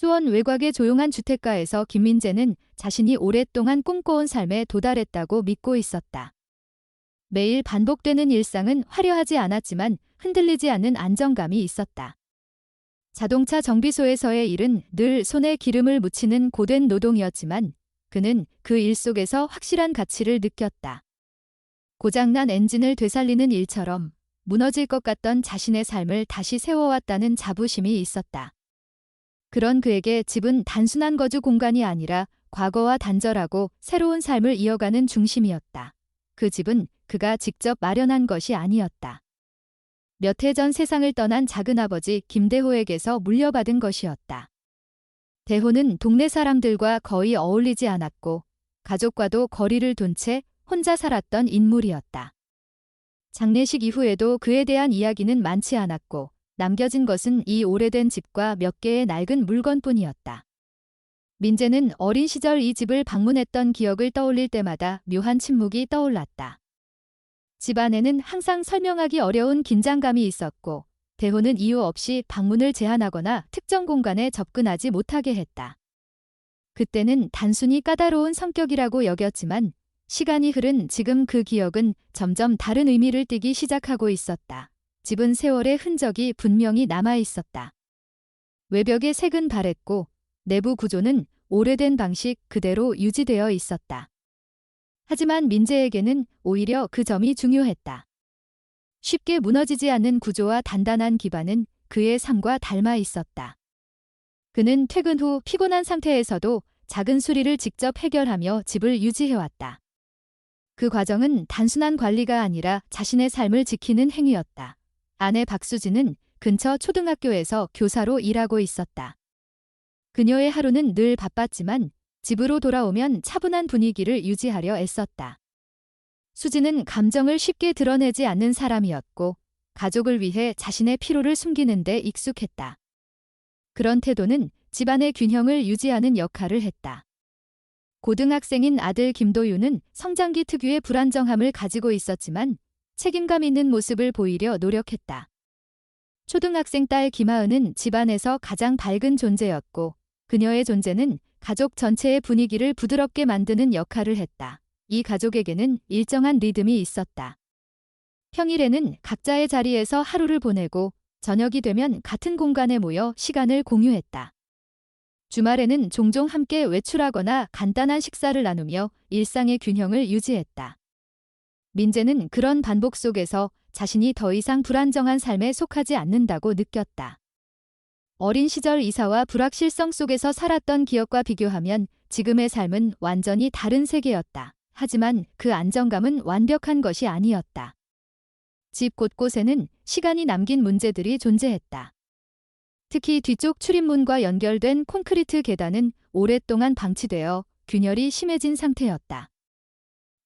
수원 외곽의 조용한 주택가에서 김민재는 자신이 오랫동안 꿈꿔온 삶에 도달했다고 믿고 있었다. 매일 반복되는 일상은 화려하지 않았지만 흔들리지 않는 안정감이 있었다. 자동차 정비소에서의 일은 늘 손에 기름을 묻히는 고된 노동이었지만 그는 그 일 속에서 확실한 가치를 느꼈다. 고장난 엔진을 되살리는 일처럼 무너질 것 같던 자신의 삶을 다시 세워왔다는 자부심이 있었다. 그런 그에게 집은 단순한 거주 공간이 아니라 과거와 단절하고 새로운 삶을 이어가는 중심이었다. 그 집은 그가 직접 마련한 것이 아니었다. 몇 해 전 세상을 떠난 작은아버지 김대호에게서 물려받은 것이었다. 대호는 동네 사람들과 거의 어울리지 않았고 가족과도 거리를 둔 채 혼자 살았던 인물이었다. 장례식 이후에도 그에 대한 이야기는 많지 않았고 남겨진 것은 이 오래된 집과 몇 개의 낡은 물건뿐이었다. 민재는 어린 시절 이 집을 방문했던 기억을 떠올릴 때마다 묘한 침묵이 떠올랐다. 집 안에는 항상 설명하기 어려운 긴장감이 있었고 대호는 이유 없이 방문을 제한하거나 특정 공간에 접근하지 못하게 했다. 그때는 단순히 까다로운 성격이라고 여겼지만 시간이 흐른 지금 그 기억은 점점 다른 의미를 띠기 시작하고 있었다. 집은 세월의 흔적이 분명히 남아 있었다. 외벽에 색은 바랬고 내부 구조는 오래된 방식 그대로 유지되어 있었다. 하지만 민재에게는 오히려 그 점이 중요했다. 쉽게 무너지지 않는 구조와 단단한 기반은 그의 삶과 닮아 있었다. 그는 퇴근 후 피곤한 상태에서도 작은 수리를 직접 해결하며 집을 유지해왔다. 그 과정은 단순한 관리가 아니라 자신의 삶을 지키는 행위였다. 아내 박수진은 근처 초등학교에서 교사로 일하고 있었다. 그녀의 하루는 늘 바빴지만 집으로 돌아오면 차분한 분위기를 유지하려 애썼다. 수진은 감정을 쉽게 드러내지 않는 사람이었고 가족을 위해 자신의 피로를 숨기는 데 익숙했다. 그런 태도는 집안의 균형을 유지하는 역할을 했다. 고등학생인 아들 김도윤은 성장기 특유의 불안정함을 가지고 있었지만 책임감 있는 모습을 보이려 노력했다. 초등학생 딸 김하은은 집안에서 가장 밝은 존재였고 그녀의 존재는 가족 전체의 분위기를 부드럽게 만드는 역할을 했다. 이 가족에게는 일정한 리듬이 있었다. 평일에는 각자의 자리에서 하루를 보내고 저녁이 되면 같은 공간에 모여 시간을 공유했다. 주말에는 종종 함께 외출하거나 간단한 식사를 나누며 일상의 균형을 유지했다. 민재는 그런 반복 속에서 자신이 더 이상 불안정한 삶에 속하지 않는다고 느꼈다. 어린 시절 이사와 불확실성 속에서 살았던 기억과 비교하면 지금의 삶은 완전히 다른 세계였다. 하지만 그 안정감은 완벽한 것이 아니었다. 집 곳곳에는 시간이 남긴 문제들이 존재했다. 특히 뒤쪽 출입문과 연결된 콘크리트 계단은 오랫동안 방치되어 균열이 심해진 상태였다.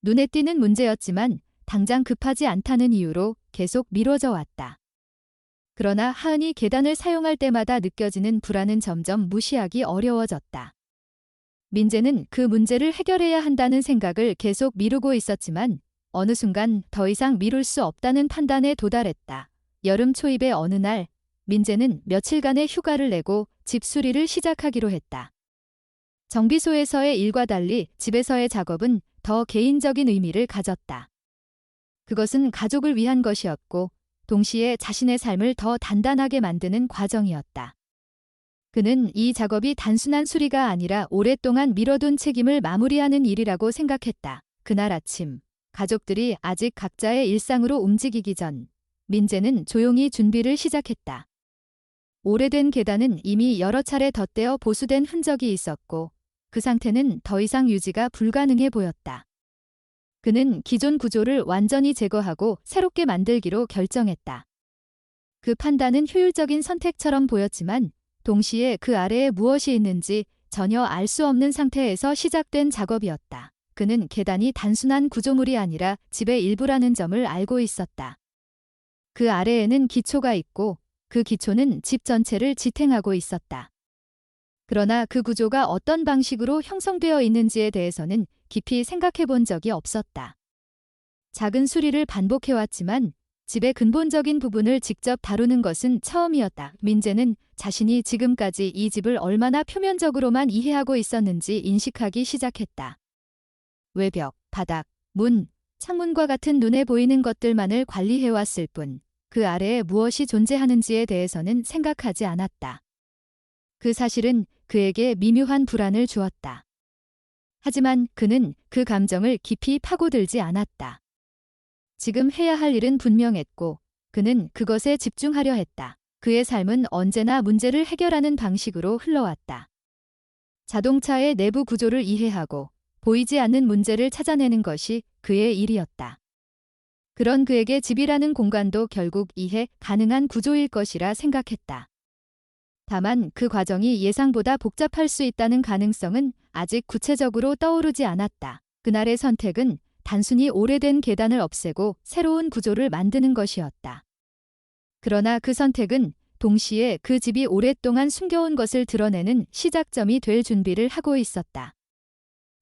눈에 띄는 문제였지만 당장 급하지 않다는 이유로 계속 미뤄져 왔다. 그러나 하은이 계단을 사용할 때마다 느껴지는 불안은 점점 무시하기 어려워졌다. 민재는 그 문제를 해결해야 한다는 생각을 계속 미루고 있었지만 어느 순간 더 이상 미룰 수 없다는 판단에 도달했다. 여름 초입의 어느 날 민재는 며칠간의 휴가를 내고 집 수리를 시작하기로 했다. 정비소에서의 일과 달리 집에서의 작업은 더 개인적인 의미를 가졌다. 그것은 가족을 위한 것이었고 동시에 자신의 삶을 더 단단하게 만드는 과정이었다. 그는 이 작업이 단순한 수리가 아니라 오랫동안 미뤄둔 책임을 마무리하는 일이라고 생각했다. 그날 아침, 가족들이 아직 각자의 일상으로 움직이기 전 민재는 조용히 준비를 시작했다. 오래된 계단은 이미 여러 차례 덧대어 보수된 흔적이 있었고 그 상태는 더 이상 유지가 불가능해 보였다. 그는 기존 구조를 완전히 제거하고 새롭게 만들기로 결정했다. 그 판단은 효율적인 선택처럼 보였지만 동시에 그 아래에 무엇이 있는지 전혀 알 수 없는 상태에서 시작된 작업이었다. 그는 계단이 단순한 구조물이 아니라 집의 일부라는 점을 알고 있었다. 그 아래에는 기초가 있고 그 기초는 집 전체를 지탱하고 있었다. 그러나 그 구조가 어떤 방식으로 형성되어 있는지에 대해서는 깊이 생각해 본 적이 없었다. 작은 수리를 반복해왔지만 집의 근본적인 부분을 직접 다루는 것은 처음이었다. 민재는 자신이 지금까지 이 집을 얼마나 표면적으로만 이해하고 있었는지 인식하기 시작했다. 외벽, 바닥, 문, 창문과 같은 눈에 보이는 것들만을 관리해왔을 뿐, 그 아래에 무엇이 존재하는지에 대해서는 생각하지 않았다. 그 사실은 그에게 미묘한 불안을 주었다. 하지만 그는 그 감정을 깊이 파고들지 않았다. 지금 해야 할 일은 분명했고 그는 그것에 집중하려 했다. 그의 삶은 언제나 문제를 해결하는 방식으로 흘러왔다. 자동차의 내부 구조를 이해하고 보이지 않는 문제를 찾아내는 것이 그의 일이었다. 그런 그에게 집이라는 공간도 결국 이해 가능한 구조일 것이라 생각했다. 다만 그 과정이 예상보다 복잡할 수 있다는 가능성은 아직 구체적으로 떠오르지 않았다. 그날의 선택은 단순히 오래된 계단을 없애고 새로운 구조를 만드는 것이었다. 그러나 그 선택은 동시에 그 집이 오랫동안 숨겨온 것을 드러내는 시작점이 될 준비를 하고 있었다.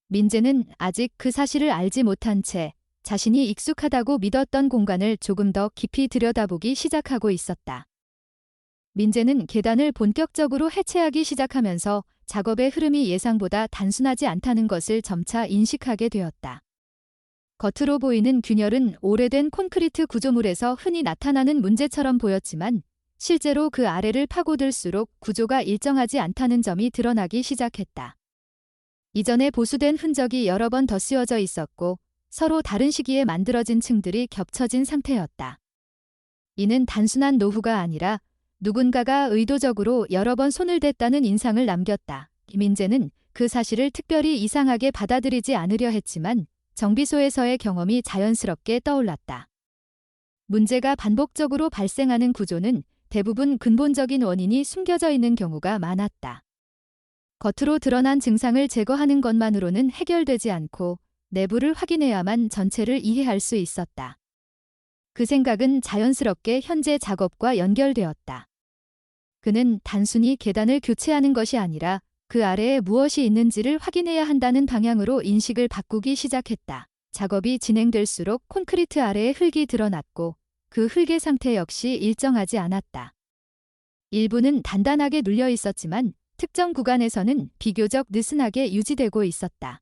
민재는 아직 그 사실을 알지 못한 채 자신이 익숙하다고 믿었던 공간을 조금 더 깊이 들여다보기 시작하고 있었다. 민재는 계단을 본격적으로 해체하기 시작하면서 작업의 흐름이 예상보다 단순하지 않다는 것을 점차 인식하게 되었다. 겉으로 보이는 균열은 오래된 콘크리트 구조물에서 흔히 나타나는 문제처럼 보였지만 실제로 그 아래를 파고들수록 구조가 일정하지 않다는 점이 드러나기 시작했다. 이전에 보수된 흔적이 여러 번 더 씌워져 있었고 서로 다른 시기에 만들어진 층들이 겹쳐진 상태였다. 이는 단순한 노후가 아니라 누군가가 의도적으로 여러 번 손을 댔다는 인상을 남겼다. 민재는 그 사실을 특별히 이상하게 받아들이지 않으려 했지만 정비소에서의 경험이 자연스럽게 떠올랐다. 문제가 반복적으로 발생하는 구조는 대부분 근본적인 원인이 숨겨져 있는 경우가 많았다. 겉으로 드러난 증상을 제거하는 것만으로는 해결되지 않고 내부를 확인해야만 전체를 이해할 수 있었다. 그 생각은 자연스럽게 현재 작업과 연결되었다. 그는 단순히 계단을 교체하는 것이 아니라 그 아래에 무엇이 있는지를 확인해야 한다는 방향으로 인식을 바꾸기 시작했다. 작업이 진행될수록 콘크리트 아래에 흙이 드러났고 그 흙의 상태 역시 일정하지 않았다. 일부는 단단하게 눌려 있었지만 특정 구간에서는 비교적 느슨하게 유지되고 있었다.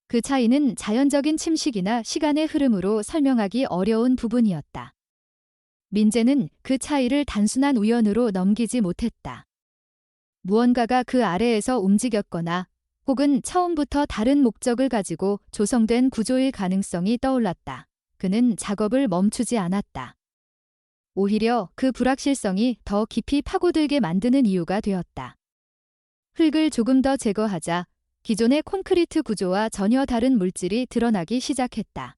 그 차이는 자연적인 침식이나 시간의 흐름으로 설명하기 어려운 부분이었다. 민재는 그 차이를 단순한 우연으로 넘기지 못했다. 무언가가 그 아래에서 움직였거나 혹은 처음부터 다른 목적을 가지고 조성된 구조일 가능성이 떠올랐다. 그는 작업을 멈추지 않았다. 오히려 그 불확실성이 더 깊이 파고들게 만드는 이유가 되었다. 흙을 조금 더 제거하자 기존의 콘크리트 구조와 전혀 다른 물질이 드러나기 시작했다.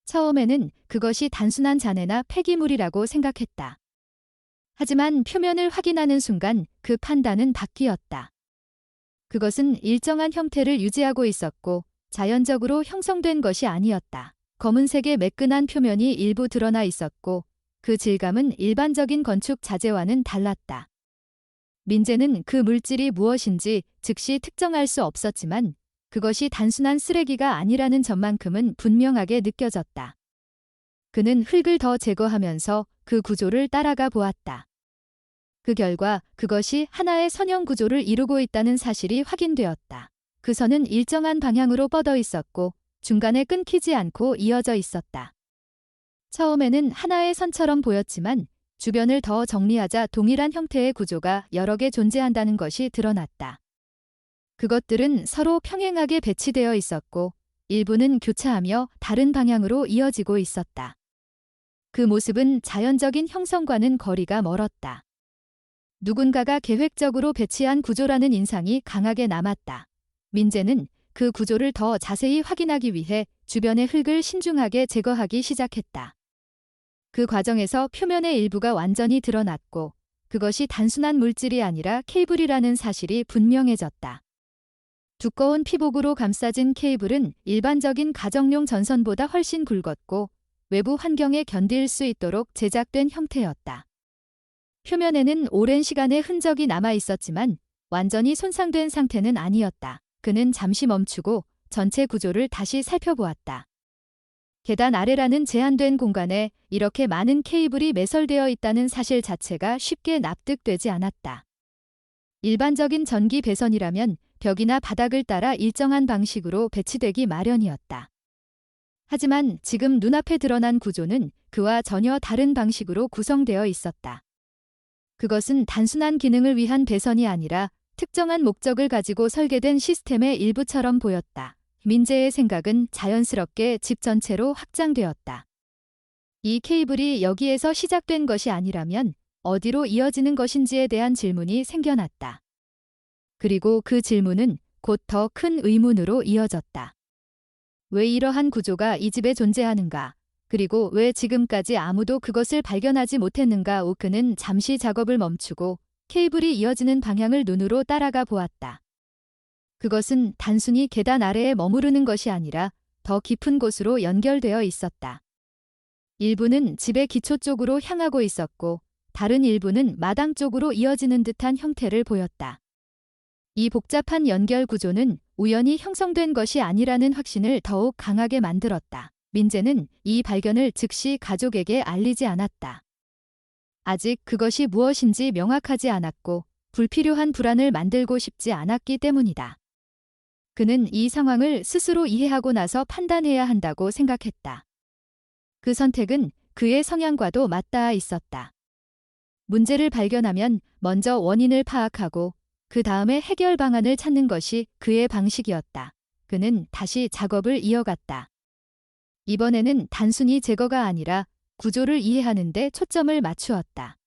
처음에는 그것이 단순한 잔해나 폐기물이라고 생각했다. 하지만 표면을 확인하는 순간 그 판단은 바뀌었다. 그것은 일정한 형태를 유지하고 있었고 자연적으로 형성된 것이 아니었다. 검은색의 매끈한 표면이 일부 드러나 있었고 그 질감은 일반적인 건축 자재와는 달랐다. 민재는 그 물질이 무엇인지 즉시 특정할 수 없었지만 그것이 단순한 쓰레기가 아니라는 점만큼은 분명하게 느껴졌다. 그는 흙을 더 제거하면서 그 구조를 따라가 보았다. 그 결과 그것이 하나의 선형 구조를 이루고 있다는 사실이 확인되었다. 그 선은 일정한 방향으로 뻗어 있었고 중간에 끊기지 않고 이어져 있었다. 처음에는 하나의 선처럼 보였지만 주변을 더 정리하자 동일한 형태의 구조가 여러 개 존재한다는 것이 드러났다. 그것들은 서로 평행하게 배치되어 있었고 일부는 교차하며 다른 방향으로 이어지고 있었다. 그 모습은 자연적인 형성과는 거리가 멀었다. 누군가가 계획적으로 배치한 구조라는 인상이 강하게 남았다. 민재는 그 구조를 더 자세히 확인하기 위해 주변의 흙을 신중하게 제거하기 시작했다. 그 과정에서 표면의 일부가 완전히 드러났고 그것이 단순한 물질이 아니라 케이블이라는 사실이 분명해졌다. 두꺼운 피복으로 감싸진 케이블은 일반적인 가정용 전선보다 훨씬 굵었고 외부 환경에 견딜 수 있도록 제작된 형태였다. 표면에는 오랜 시간의 흔적이 남아 있었지만 완전히 손상된 상태는 아니었다. 그는 잠시 멈추고 전체 구조를 다시 살펴보았다. 계단 아래라는 제한된 공간에 이렇게 많은 케이블이 매설되어 있다는 사실 자체가 쉽게 납득되지 않았다. 일반적인 전기 배선이라면 벽이나 바닥을 따라 일정한 방식으로 배치되기 마련이었다. 하지만 지금 눈앞에 드러난 구조는 그와 전혀 다른 방식으로 구성되어 있었다. 그것은 단순한 기능을 위한 배선이 아니라 특정한 목적을 가지고 설계된 시스템의 일부처럼 보였다. 민재의 생각은 자연스럽게 집 전체로 확장되었다. 이 케이블이 여기에서 시작된 것이 아니라면 어디로 이어지는 것인지에 대한 질문이 생겨났다. 그리고 그 질문은 곧 더 큰 의문으로 이어졌다. 왜 이러한 구조가 이 집에 존재하는가? 그리고 왜 지금까지 아무도 그것을 발견하지 못했는가? 그는 잠시 작업을 멈추고 케이블이 이어지는 방향을 눈으로 따라가 보았다. 그것은 단순히 계단 아래에 머무르는 것이 아니라 더 깊은 곳으로 연결되어 있었다. 일부는 집의 기초 쪽으로 향하고 있었고 다른 일부는 마당 쪽으로 이어지는 듯한 형태를 보였다. 이 복잡한 연결 구조는 우연히 형성된 것이 아니라는 확신을 더욱 강하게 만들었다. 민재는 이 발견을 즉시 가족에게 알리지 않았다. 아직 그것이 무엇인지 명확하지 않았고 불필요한 불안을 만들고 싶지 않았기 때문이다. 그는 이 상황을 스스로 이해하고 나서 판단해야 한다고 생각했다. 그 선택은 그의 성향과도 맞닿아 있었다. 문제를 발견하면 먼저 원인을 파악하고 그 다음에 해결 방안을 찾는 것이 그의 방식이었다. 그는 다시 작업을 이어갔다. 이번에는 단순히 제거가 아니라 구조를 이해하는 데 초점을 맞추었다.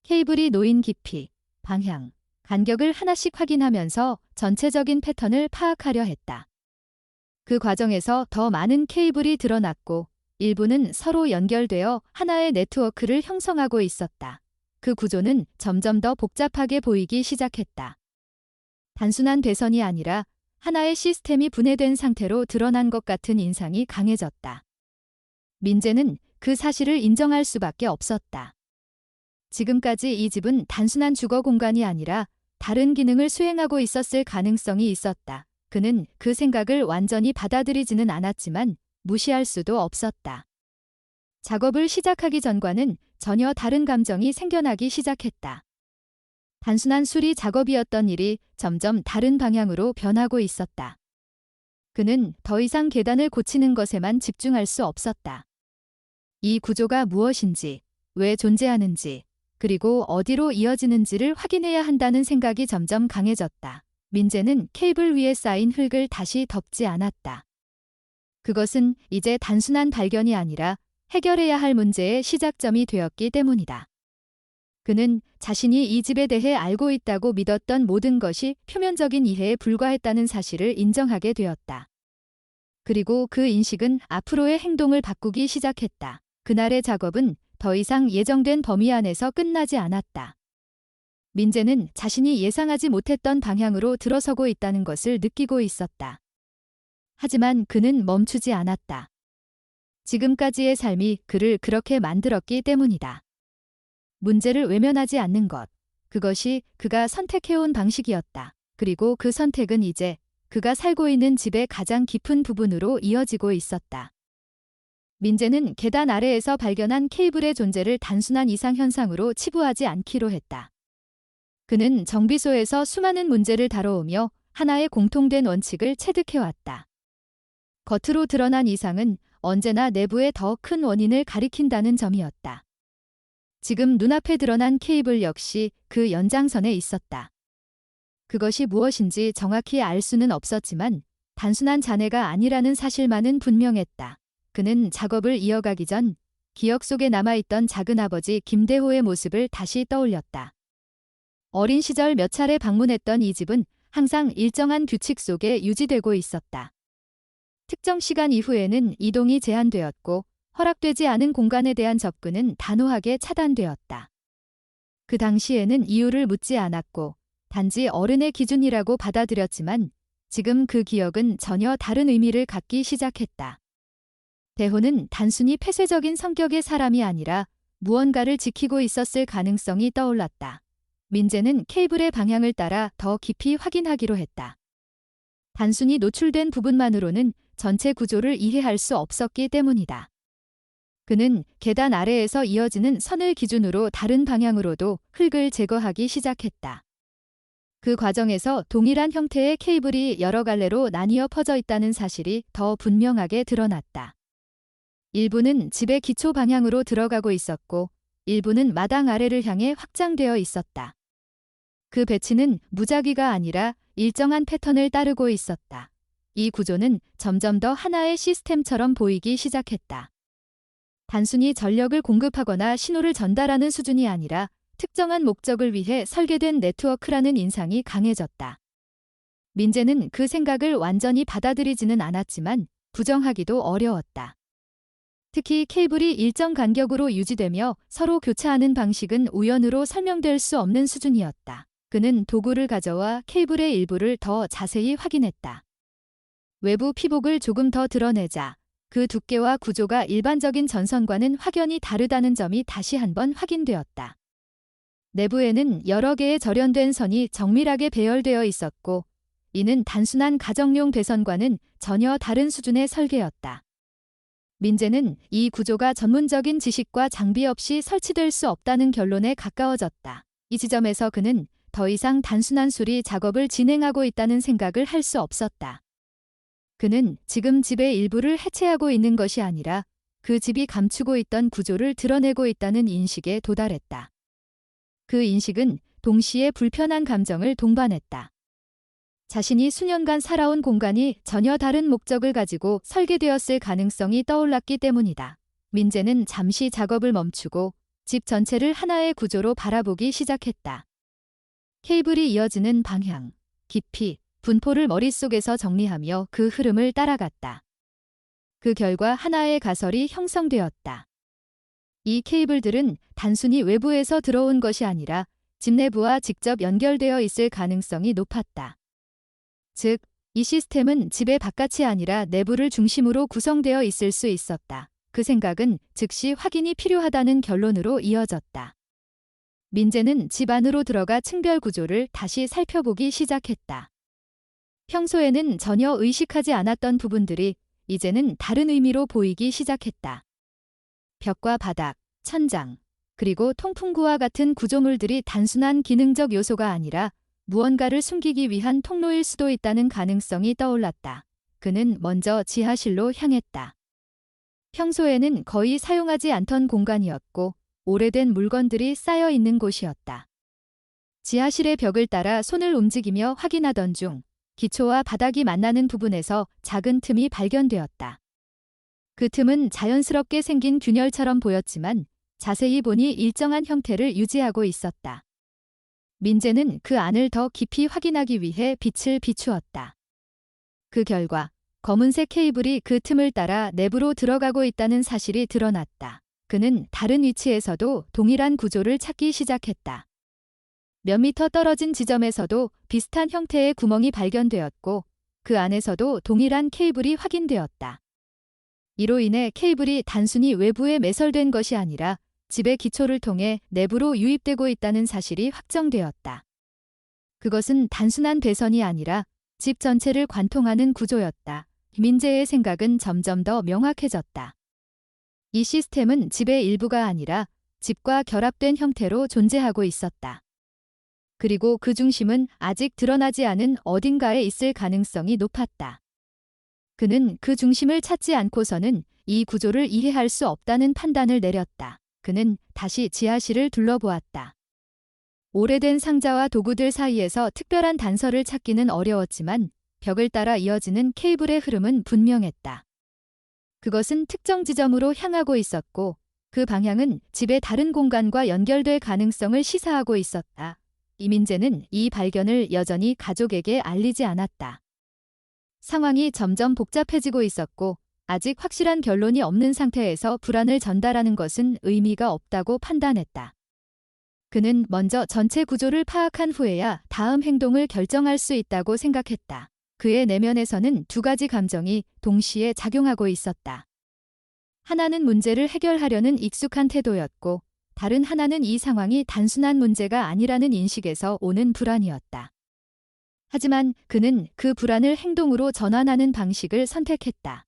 케이블이 놓인 깊이, 방향, 간격을 하나씩 확인하면서 전체적인 패턴을 파악하려 했다. 그 과정에서 더 많은 케이블이 드러났고 일부는 서로 연결되어 하나의 네트워크를 형성하고 있었다. 그 구조는 점점 더 복잡하게 보이기 시작했다. 단순한 배선이 아니라 하나의 시스템이 분해된 상태로 드러난 것 같은 인상이 강해졌다. 민재는 그 사실을 인정할 수밖에 없었다. 지금까지 이 집은 단순한 주거 공간이 아니라 다른 기능을 수행하고 있었을 가능성이 있었다. 그는 그 생각을 완전히 받아들이지는 않았지만 무시할 수도 없었다. 작업을 시작하기 전과는 전혀 다른 감정이 생겨나기 시작했다. 단순한 수리 작업이었던 일이 점점 다른 방향으로 변하고 있었다. 그는 더 이상 계단을 고치는 것에만 집중할 수 없었다. 이 구조가 무엇인지, 왜 존재하는지, 그리고 어디로 이어지는지를 확인해야 한다는 생각이 점점 강해졌다. 민재는 케이블 위에 쌓인 흙을 다시 덮지 않았다. 그것은 이제 단순한 발견이 아니라 해결해야 할 문제의 시작점이 되었기 때문이다. 그는 자신이 이 집에 대해 알고 있다고 믿었던 모든 것이 표면적인 이해에 불과했다는 사실을 인정하게 되었다. 그리고 그 인식은 앞으로의 행동을 바꾸기 시작했다. 그날의 작업은 더 이상 예정된 범위 안에서 끝나지 않았다. 민재는 자신이 예상하지 못했던 방향으로 들어서고 있다는 것을 느끼고 있었다. 하지만 그는 멈추지 않았다. 지금까지의 삶이 그를 그렇게 만들었기 때문이다. 문제를 외면하지 않는 것, 그것이 그가 선택해온 방식이었다. 그리고 그 선택은 이제 그가 살고 있는 집의 가장 깊은 부분으로 이어지고 있었다. 민재는 계단 아래에서 발견한 케이블의 존재를 단순한 이상현상으로 치부하지 않기로 했다. 그는 정비소에서 수많은 문제를 다뤄오며 하나의 공통된 원칙을 체득해왔다. 겉으로 드러난 이상은 언제나 내부의 더 큰 원인을 가리킨다는 점이었다. 지금 눈앞에 드러난 케이블 역시 그 연장선에 있었다. 그것이 무엇인지 정확히 알 수는 없었지만 단순한 잔해가 아니라는 사실만은 분명했다. 그는 작업을 이어가기 전 기억 속에 남아있던 작은아버지 김대호의 모습을 다시 떠올렸다. 어린 시절 몇 차례 방문했던 이 집은 항상 일정한 규칙 속에 유지되고 있었다. 특정 시간 이후에는 이동이 제한되었고 허락되지 않은 공간에 대한 접근은 단호하게 차단되었다. 그 당시에는 이유를 묻지 않았고 단지 어른의 기준이라고 받아들였지만 지금 그 기억은 전혀 다른 의미를 갖기 시작했다. 대호는 단순히 폐쇄적인 성격의 사람이 아니라 무언가를 지키고 있었을 가능성이 떠올랐다. 민재는 케이블의 방향을 따라 더 깊이 확인하기로 했다. 단순히 노출된 부분만으로는 전체 구조를 이해할 수 없었기 때문이다. 그는 계단 아래에서 이어지는 선을 기준으로 다른 방향으로도 흙을 제거하기 시작했다. 그 과정에서 동일한 형태의 케이블이 여러 갈래로 나뉘어 퍼져 있다는 사실이 더 분명하게 드러났다. 일부는 집의 기초 방향으로 들어가고 있었고, 일부는 마당 아래를 향해 확장되어 있었다. 그 배치는 무작위가 아니라 일정한 패턴을 따르고 있었다. 이 구조는 점점 더 하나의 시스템처럼 보이기 시작했다. 단순히 전력을 공급하거나 신호를 전달하는 수준이 아니라 특정한 목적을 위해 설계된 네트워크라는 인상이 강해졌다. 민재는 그 생각을 완전히 받아들이지는 않았지만 부정하기도 어려웠다. 특히 케이블이 일정 간격으로 유지되며 서로 교차하는 방식은 우연으로 설명될 수 없는 수준이었다. 그는 도구를 가져와 케이블의 일부를 더 자세히 확인했다. 외부 피복을 조금 더 드러내자 그 두께와 구조가 일반적인 전선과는 확연히 다르다는 점이 다시 한번 확인되었다. 내부에는 여러 개의 절연된 선이 정밀하게 배열되어 있었고, 이는 단순한 가정용 배선과는 전혀 다른 수준의 설계였다. 민재는 이 구조가 전문적인 지식과 장비 없이 설치될 수 없다는 결론에 가까워졌다. 이 지점에서 그는 더 이상 단순한 수리 작업을 진행하고 있다는 생각을 할 수 없었다. 그는 지금 집의 일부를 해체하고 있는 것이 아니라 그 집이 감추고 있던 구조를 드러내고 있다는 인식에 도달했다. 그 인식은 동시에 불편한 감정을 동반했다. 자신이 수년간 살아온 공간이 전혀 다른 목적을 가지고 설계되었을 가능성이 떠올랐기 때문이다. 민재는 잠시 작업을 멈추고 집 전체를 하나의 구조로 바라보기 시작했다. 케이블이 이어지는 방향, 깊이, 분포를 머릿속에서 정리하며 그 흐름을 따라갔다. 그 결과 하나의 가설이 형성되었다. 이 케이블들은 단순히 외부에서 들어온 것이 아니라 집 내부와 직접 연결되어 있을 가능성이 높았다. 즉, 이 시스템은 집의 바깥이 아니라 내부를 중심으로 구성되어 있을 수 있었다. 그 생각은 즉시 확인이 필요하다는 결론으로 이어졌다. 민재는 집 안으로 들어가 층별 구조를 다시 살펴보기 시작했다. 평소에는 전혀 의식하지 않았던 부분들이 이제는 다른 의미로 보이기 시작했다. 벽과 바닥, 천장, 그리고 통풍구와 같은 구조물들이 단순한 기능적 요소가 아니라 무언가를 숨기기 위한 통로일 수도 있다는 가능성이 떠올랐다. 그는 먼저 지하실로 향했다. 평소에는 거의 사용하지 않던 공간이었고 오래된 물건들이 쌓여 있는 곳이었다. 지하실의 벽을 따라 손을 움직이며 확인하던 중 기초와 바닥이 만나는 부분에서 작은 틈이 발견되었다. 그 틈은 자연스럽게 생긴 균열처럼 보였지만 자세히 보니 일정한 형태를 유지하고 있었다. 민재는 그 안을 더 깊이 확인하기 위해 빛을 비추었다. 그 결과 검은색 케이블이 그 틈을 따라 내부로 들어가고 있다는 사실이 드러났다. 그는 다른 위치에서도 동일한 구조를 찾기 시작했다. 몇 미터 떨어진 지점에서도 비슷한 형태의 구멍이 발견되었고 그 안에서도 동일한 케이블이 확인되었다. 이로 인해 케이블이 단순히 외부에 매설된 것이 아니라 집의 기초를 통해 내부로 유입되고 있다는 사실이 확정되었다. 그것은 단순한 배선이 아니라 집 전체를 관통하는 구조였다. 민재의 생각은 점점 더 명확해졌다. 이 시스템은 집의 일부가 아니라 집과 결합된 형태로 존재하고 있었다. 그리고 그 중심은 아직 드러나지 않은 어딘가에 있을 가능성이 높았다. 그는 그 중심을 찾지 않고서는 이 구조를 이해할 수 없다는 판단을 내렸다. 그는 다시 지하실을 둘러보았다. 오래된 상자와 도구들 사이에서 특별한 단서를 찾기는 어려웠지만 벽을 따라 이어지는 케이블의 흐름은 분명했다. 그것은 특정 지점으로 향하고 있었고 그 방향은 집의 다른 공간과 연결될 가능성을 시사하고 있었다. 이민재는 이 발견을 여전히 가족에게 알리지 않았다. 상황이 점점 복잡해지고 있었고 아직 확실한 결론이 없는 상태에서 불안을 전달하는 것은 의미가 없다고 판단했다. 그는 먼저 전체 구조를 파악한 후에야 다음 행동을 결정할 수 있다고 생각했다. 그의 내면에서는 두 가지 감정이 동시에 작용하고 있었다. 하나는 문제를 해결하려는 익숙한 태도였고 다른 하나는 이 상황이 단순한 문제가 아니라는 인식에서 오는 불안이었다. 하지만 그는 그 불안을 행동으로 전환하는 방식을 선택했다.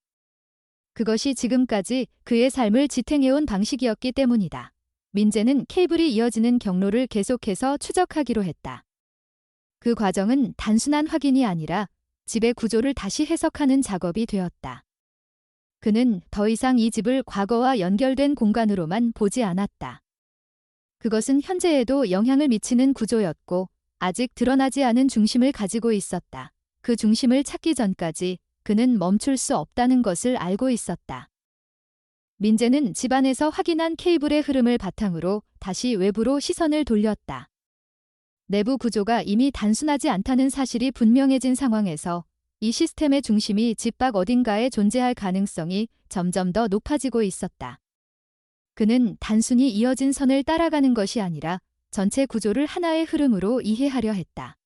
그것이 지금까지 그의 삶을 지탱해온 방식이었기 때문이다. 민재는 케이블이 이어지는 경로를 계속해서 추적하기로 했다. 그 과정은 단순한 확인이 아니라 집의 구조를 다시 해석하는 작업이 되었다. 그는 더 이상 이 집을 과거와 연결된 공간으로만 보지 않았다. 그것은 현재에도 영향을 미치는 구조였고 아직 드러나지 않은 중심을 가지고 있었다. 그 중심을 찾기 전까지 그는 멈출 수 없다는 것을 알고 있었다. 민재는 집안에서 확인한 케이블의 흐름을 바탕으로 다시 외부로 시선을 돌렸다. 내부 구조가 이미 단순하지 않다는 사실이 분명해진 상황에서 이 시스템의 중심이 집 밖 어딘가에 존재할 가능성이 점점 더 높아지고 있었다. 그는 단순히 이어진 선을 따라가는 것이 아니라 전체 구조를 하나의 흐름으로 이해하려 했다.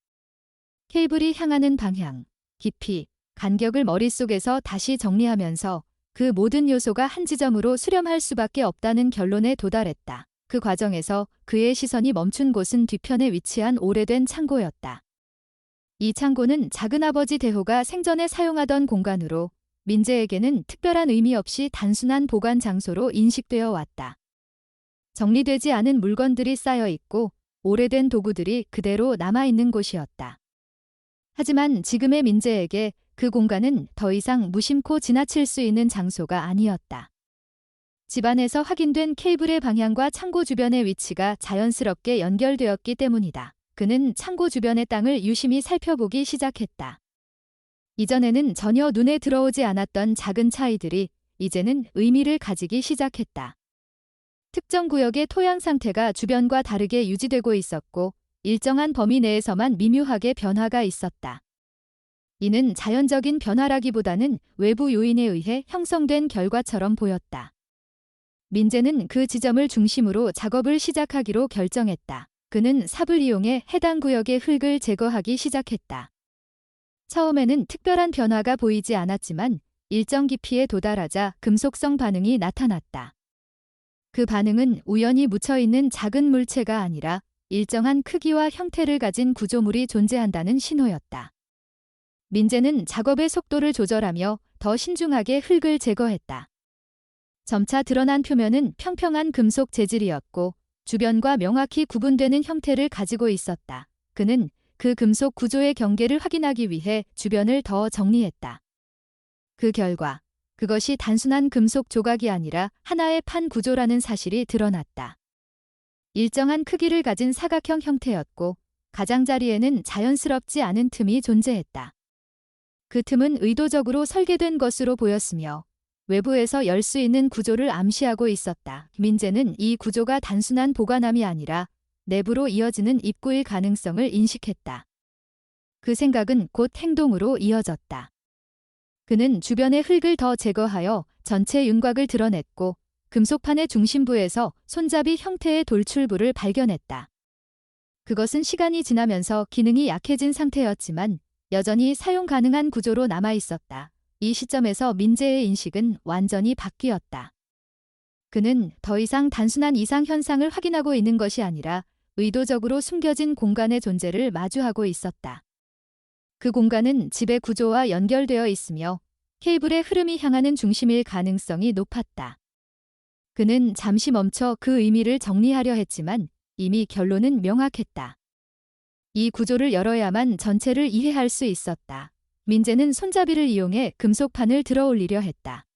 케이블이 향하는 방향, 깊이, 간격을 머릿속에서 다시 정리하면서 그 모든 요소가 한 지점으로 수렴할 수밖에 없다는 결론에 도달했다. 그 과정에서 그의 시선이 멈춘 곳은 뒤편에 위치한 오래된 창고였다. 이 창고는 작은아버지 대호가 생전에 사용하던 공간으로 민재에게는 특별한 의미 없이 단순한 보관 장소로 인식되어 왔다. 정리되지 않은 물건들이 쌓여 있고 오래된 도구들이 그대로 남아있는 곳이었다. 하지만 지금의 민재에게 그 공간은 더 이상 무심코 지나칠 수 있는 장소가 아니었다. 집안에서 확인된 케이블의 방향과 창고 주변의 위치가 자연스럽게 연결되었기 때문이다. 그는 창고 주변의 땅을 유심히 살펴보기 시작했다. 이전에는 전혀 눈에 들어오지 않았던 작은 차이들이 이제는 의미를 가지기 시작했다. 특정 구역의 토양 상태가 주변과 다르게 유지되고 있었고 일정한 범위 내에서만 미묘하게 변화가 있었다. 이는 자연적인 변화라기보다는 외부 요인에 의해 형성된 결과처럼 보였다. 민재는 그 지점을 중심으로 작업을 시작하기로 결정했다. 그는 삽을 이용해 해당 구역의 흙을 제거하기 시작했다. 처음에는 특별한 변화가 보이지 않았지만 일정 깊이에 도달하자 금속성 반응이 나타났다. 그 반응은 우연히 묻혀있는 작은 물체가 아니라 일정한 크기와 형태를 가진 구조물이 존재한다는 신호였다. 민재는 작업의 속도를 조절하며 더 신중하게 흙을 제거했다. 점차 드러난 표면은 평평한 금속 재질이었고 주변과 명확히 구분되는 형태를 가지고 있었다. 그는 그 금속 구조의 경계를 확인하기 위해 주변을 더 정리했다. 그 결과 그것이 단순한 금속 조각이 아니라 하나의 판 구조라는 사실이 드러났다. 일정한 크기를 가진 사각형 형태였고 가장자리에는 자연스럽지 않은 틈이 존재했다. 그 틈은 의도적으로 설계된 것으로 보였으며 외부에서 열 수 있는 구조를 암시하고 있었다. 민재는 이 구조가 단순한 보관함이 아니라 내부로 이어지는 입구일 가능성을 인식했다. 그 생각은 곧 행동으로 이어졌다. 그는 주변의 흙을 더 제거하여 전체 윤곽을 드러냈고 금속판의 중심부에서 손잡이 형태의 돌출부를 발견했다. 그것은 시간이 지나면서 기능이 약해진 상태였지만 여전히 사용 가능한 구조로 남아있었다. 이 시점에서 민재의 인식은 완전히 바뀌었다. 그는 더 이상 단순한 이상 현상을 확인하고 있는 것이 아니라 의도적으로 숨겨진 공간의 존재를 마주하고 있었다. 그 공간은 집의 구조와 연결되어 있으며 케이블의 흐름이 향하는 중심일 가능성이 높았다. 그는 잠시 멈춰 그 의미를 정리하려 했지만 이미 결론은 명확했다. 이 구조를 열어야만 전체를 이해할 수 있었다. 민재는 손잡이를 이용해 금속판을 들어 올리려 했다.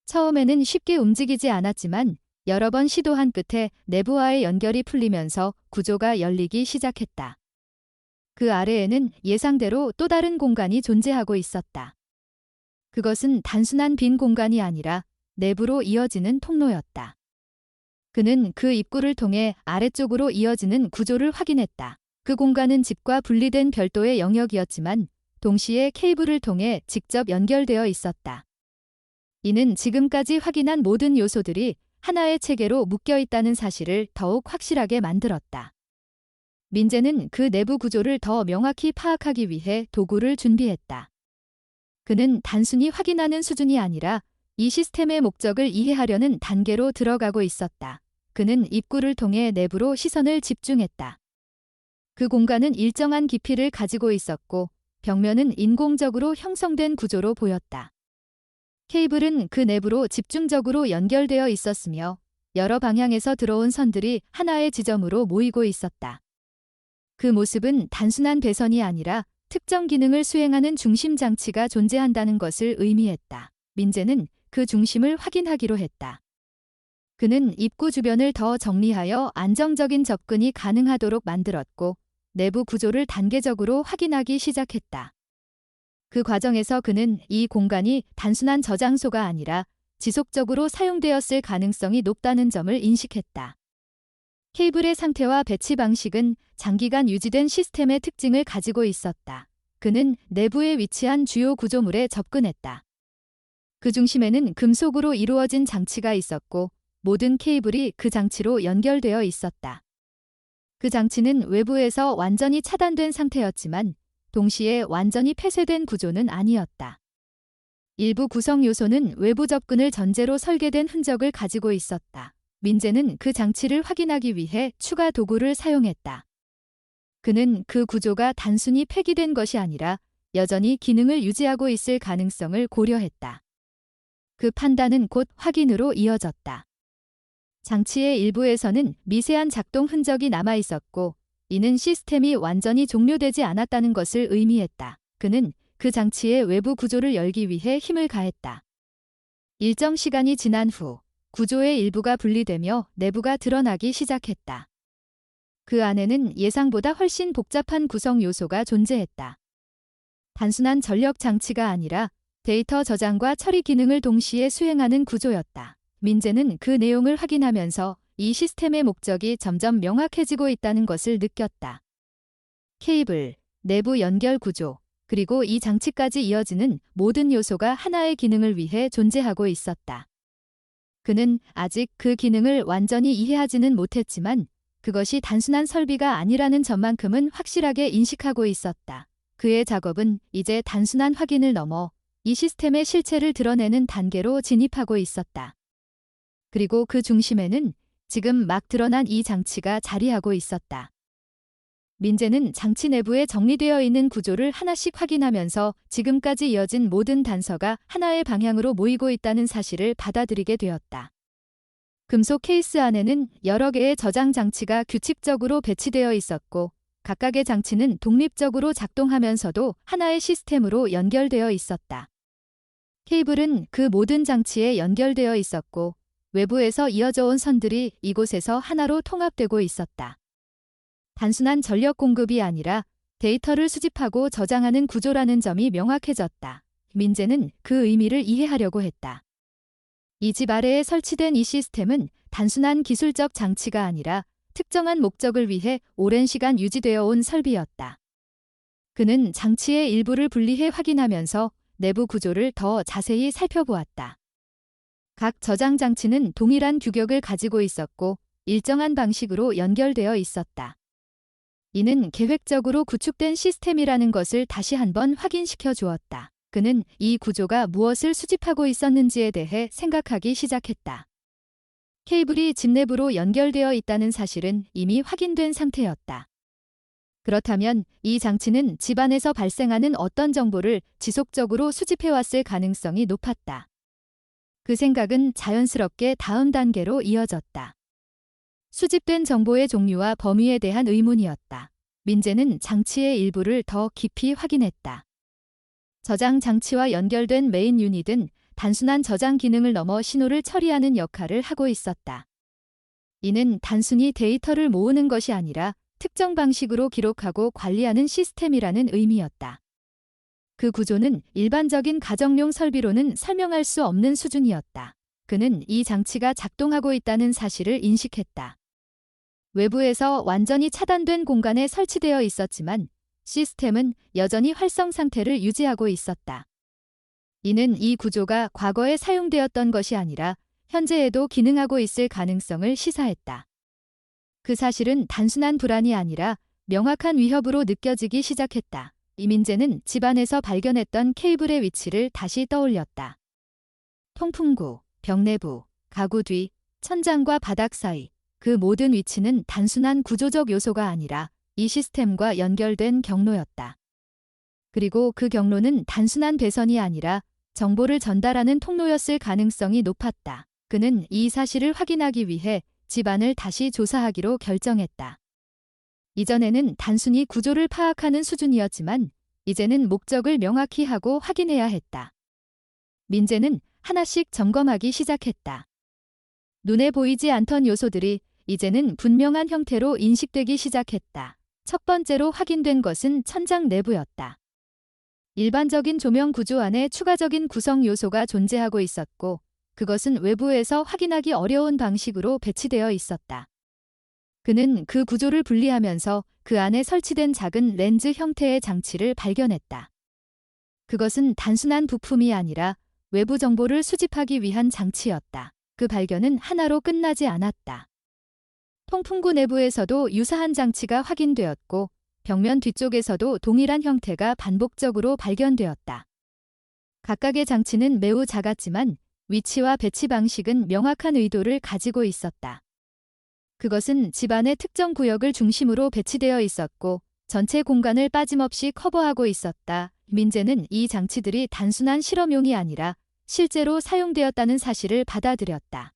처음에는 쉽게 움직이지 않았지만 여러 번 시도한 끝에 내부와의 연결이 풀리면서 구조가 열리기 시작했다. 그 아래에는 예상대로 또 다른 공간이 존재하고 있었다. 그것은 단순한 빈 공간이 아니라 내부로 이어지는 통로였다. 그는 그 입구를 통해 아래쪽으로 이어지는 구조를 확인했다. 그 공간은 집과 분리된 별도의 영역이었지만 동시에 케이블을 통해 직접 연결되어 있었다. 이는 지금까지 확인한 모든 요소들이 하나의 체계로 묶여 있다는 사실을 더욱 확실하게 만들었다. 민재는 그 내부 구조를 더 명확히 파악하기 위해 도구를 준비했다. 그는 단순히 확인하는 수준이 아니라 이 시스템의 목적을 이해하려는 단계로 들어가고 있었다. 그는 입구를 통해 내부로 시선을 집중했다. 그 공간은 일정한 깊이를 가지고 있었고 벽면은 인공적으로 형성된 구조로 보였다. 케이블은 그 내부로 집중적으로 연결되어 있었으며 여러 방향에서 들어온 선들이 하나의 지점으로 모이고 있었다. 그 모습은 단순한 배선이 아니라 특정 기능을 수행하는 중심 장치가 존재한다는 것을 의미했다. 민재는 그 중심을 확인하기로 했다. 그는 입구 주변을 더 정리하여 안정적인 접근이 가능하도록 만들었고 내부 구조를 단계적으로 확인하기 시작했다. 그 과정에서 그는 이 공간이 단순한 저장소가 아니라 지속적으로 사용되었을 가능성이 높다는 점을 인식했다. 케이블의 상태와 배치 방식은 장기간 유지된 시스템의 특징을 가지고 있었다. 그는 내부에 위치한 주요 구조물에 접근했다. 그 중심에는 금속으로 이루어진 장치가 있었고 모든 케이블이 그 장치로 연결되어 있었다. 그 장치는 외부에서 완전히 차단된 상태였지만 동시에 완전히 폐쇄된 구조는 아니었다. 일부 구성 요소는 외부 접근을 전제로 설계된 흔적을 가지고 있었다. 민재는 그 장치를 확인하기 위해 추가 도구를 사용했다. 그는 그 구조가 단순히 폐기된 것이 아니라 여전히 기능을 유지하고 있을 가능성을 고려했다. 그 판단은 곧 확인으로 이어졌다. 장치의 일부에서는 미세한 작동 흔적이 남아 있었고 이는 시스템이 완전히 종료되지 않았다는 것을 의미했다. 그는 그 장치의 외부 구조를 열기 위해 힘을 가했다. 일정 시간이 지난 후 구조의 일부가 분리되며 내부가 드러나기 시작했다. 그 안에는 예상보다 훨씬 복잡한 구성 요소가 존재했다. 단순한 전력 장치가 아니라 데이터 저장과 처리 기능을 동시에 수행하는 구조였다. 민재는 그 내용을 확인하면서 이 시스템의 목적이 점점 명확해지고 있다는 것을 느꼈다. 케이블, 내부 연결 구조, 그리고 이 장치까지 이어지는 모든 요소가 하나의 기능을 위해 존재하고 있었다. 그는 아직 그 기능을 완전히 이해하지는 못했지만 그것이 단순한 설비가 아니라는 점만큼은 확실하게 인식하고 있었다. 그의 작업은 이제 단순한 확인을 넘어 이 시스템의 실체를 드러내는 단계로 진입하고 있었다. 그리고 그 중심에는 지금 막 드러난 이 장치가 자리하고 있었다. 민재는 장치 내부에 정리되어 있는 구조를 하나씩 확인하면서 지금까지 이어진 모든 단서가 하나의 방향으로 모이고 있다는 사실을 받아들이게 되었다. 금속 케이스 안에는 여러 개의 저장 장치가 규칙적으로 배치되어 있었고 각각의 장치는 독립적으로 작동하면서도 하나의 시스템으로 연결되어 있었다. 케이블은 그 모든 장치에 연결되어 있었고 외부에서 이어져 온 선들이 이곳에서 하나로 통합되고 있었다. 단순한 전력 공급이 아니라 데이터를 수집하고 저장하는 구조라는 점이 명확해졌다. 민재는 그 의미를 이해하려고 했다. 이 집 아래에 설치된 이 시스템은 단순한 기술적 장치가 아니라 특정한 목적을 위해 오랜 시간 유지되어 온 설비였다. 그는 장치의 일부를 분리해 확인하면서 내부 구조를 더 자세히 살펴보았다. 각 저장 장치는 동일한 규격을 가지고 있었고 일정한 방식으로 연결되어 있었다. 이는 계획적으로 구축된 시스템이라는 것을 다시 한번 확인시켜 주었다. 그는 이 구조가 무엇을 수집하고 있었는지에 대해 생각하기 시작했다. 케이블이 집 내부로 연결되어 있다는 사실은 이미 확인된 상태였다. 그렇다면 이 장치는 집 안에서 발생하는 어떤 정보를 지속적으로 수집해왔을 가능성이 높았다. 그 생각은 자연스럽게 다음 단계로 이어졌다. 수집된 정보의 종류와 범위에 대한 의문이었다. 민재는 장치의 일부를 더 깊이 확인했다. 저장 장치와 연결된 메인 유닛은 단순한 저장 기능을 넘어 신호를 처리하는 역할을 하고 있었다. 이는 단순히 데이터를 모으는 것이 아니라 특정 방식으로 기록하고 관리하는 시스템이라는 의미였다. 그 구조는 일반적인 가정용 설비로는 설명할 수 없는 수준이었다. 그는 이 장치가 작동하고 있다는 사실을 인식했다. 외부에서 완전히 차단된 공간에 설치되어 있었지만 시스템은 여전히 활성 상태를 유지하고 있었다. 이는 이 구조가 과거에 사용되었던 것이 아니라 현재에도 기능하고 있을 가능성을 시사했다. 그 사실은 단순한 불안이 아니라 명확한 위협으로 느껴지기 시작했다. 이민재는 집안에서 발견했던 케이블의 위치를 다시 떠올렸다. 통풍구, 벽 내부, 가구 뒤, 천장과 바닥 사이, 그 모든 위치는 단순한 구조적 요소가 아니라 이 시스템과 연결된 경로였다. 그리고 그 경로는 단순한 배선이 아니라 정보를 전달하는 통로였을 가능성이 높았다. 그는 이 사실을 확인하기 위해 집안을 다시 조사하기로 결정했다. 이전에는 단순히 구조를 파악하는 수준이었지만 이제는 목적을 명확히 하고 확인해야 했다. 민재는 하나씩 점검하기 시작했다. 눈에 보이지 않던 요소들이 이제는 분명한 형태로 인식되기 시작했다. 첫 번째로 확인된 것은 천장 내부였다. 일반적인 조명 구조 안에 추가적인 구성 요소가 존재하고 있었고, 그것은 외부에서 확인하기 어려운 방식으로 배치되어 있었다. 그는 그 구조를 분리하면서 그 안에 설치된 작은 렌즈 형태의 장치를 발견했다. 그것은 단순한 부품이 아니라 외부 정보를 수집하기 위한 장치였다. 그 발견은 하나로 끝나지 않았다. 통풍구 내부에서도 유사한 장치가 확인되었고, 벽면 뒤쪽에서도 동일한 형태가 반복적으로 발견되었다. 각각의 장치는 매우 작았지만 위치와 배치 방식은 명확한 의도를 가지고 있었다. 그것은 집안의 특정 구역을 중심으로 배치되어 있었고 전체 공간을 빠짐없이 커버하고 있었다. 민재는 이 장치들이 단순한 실험용이 아니라 실제로 사용되었다는 사실을 받아들였다.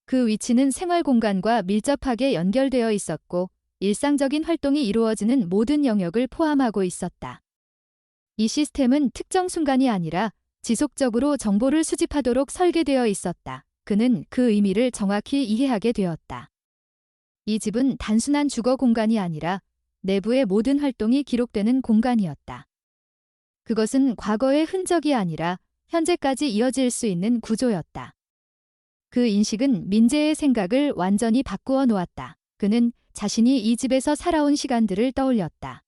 그 위치는 생활 공간과 밀접하게 연결되어 있었고 일상적인 활동이 이루어지는 모든 영역을 포함하고 있었다. 이 시스템은 특정 순간이 아니라 지속적으로 정보를 수집하도록 설계되어 있었다. 그는 그 의미를 정확히 이해하게 되었다. 이 집은 단순한 주거 공간이 아니라 내부의 모든 활동이 기록되는 공간이었다. 그것은 과거의 흔적이 아니라 현재까지 이어질 수 있는 구조였다. 그 인식은 민재의 생각을 완전히 바꾸어 놓았다. 그는 자신이 이 집에서 살아온 시간들을 떠올렸다.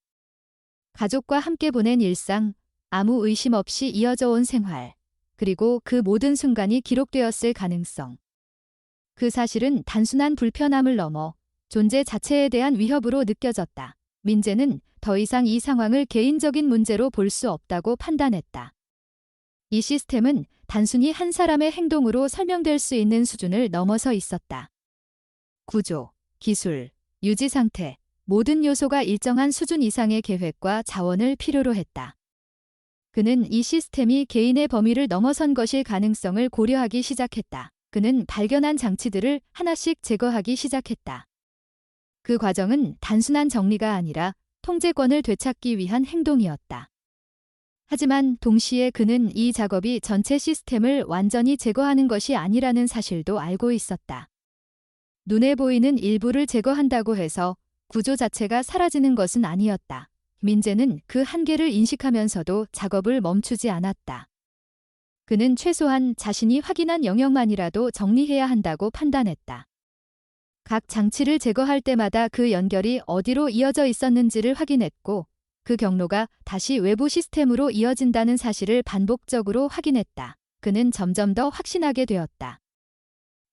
가족과 함께 보낸 일상, 아무 의심 없이 이어져 온 생활, 그리고 그 모든 순간이 기록되었을 가능성. 그 사실은 단순한 불편함을 넘어 존재 자체에 대한 위협으로 느껴졌다. 민재는 더 이상 이 상황을 개인적인 문제로 볼 수 없다고 판단했다. 이 시스템은 단순히 한 사람의 행동으로 설명될 수 있는 수준을 넘어서 있었다. 구조, 기술, 유지 상태, 모든 요소가 일정한 수준 이상의 계획과 자원을 필요로 했다. 그는 이 시스템이 개인의 범위를 넘어선 것일 가능성을 고려하기 시작했다. 그는 발견한 장치들을 하나씩 제거하기 시작했다. 그 과정은 단순한 정리가 아니라 통제권을 되찾기 위한 행동이었다. 하지만 동시에 그는 이 작업이 전체 시스템을 완전히 제거하는 것이 아니라는 사실도 알고 있었다. 눈에 보이는 일부를 제거한다고 해서 구조 자체가 사라지는 것은 아니었다. 민재는 그 한계를 인식하면서도 작업을 멈추지 않았다. 그는 최소한 자신이 확인한 영역만이라도 정리해야 한다고 판단했다. 각 장치를 제거할 때마다 그 연결이 어디로 이어져 있었는지를 확인했고 그 경로가 다시 외부 시스템으로 이어진다는 사실을 반복적으로 확인했다. 그는 점점 더 확신하게 되었다.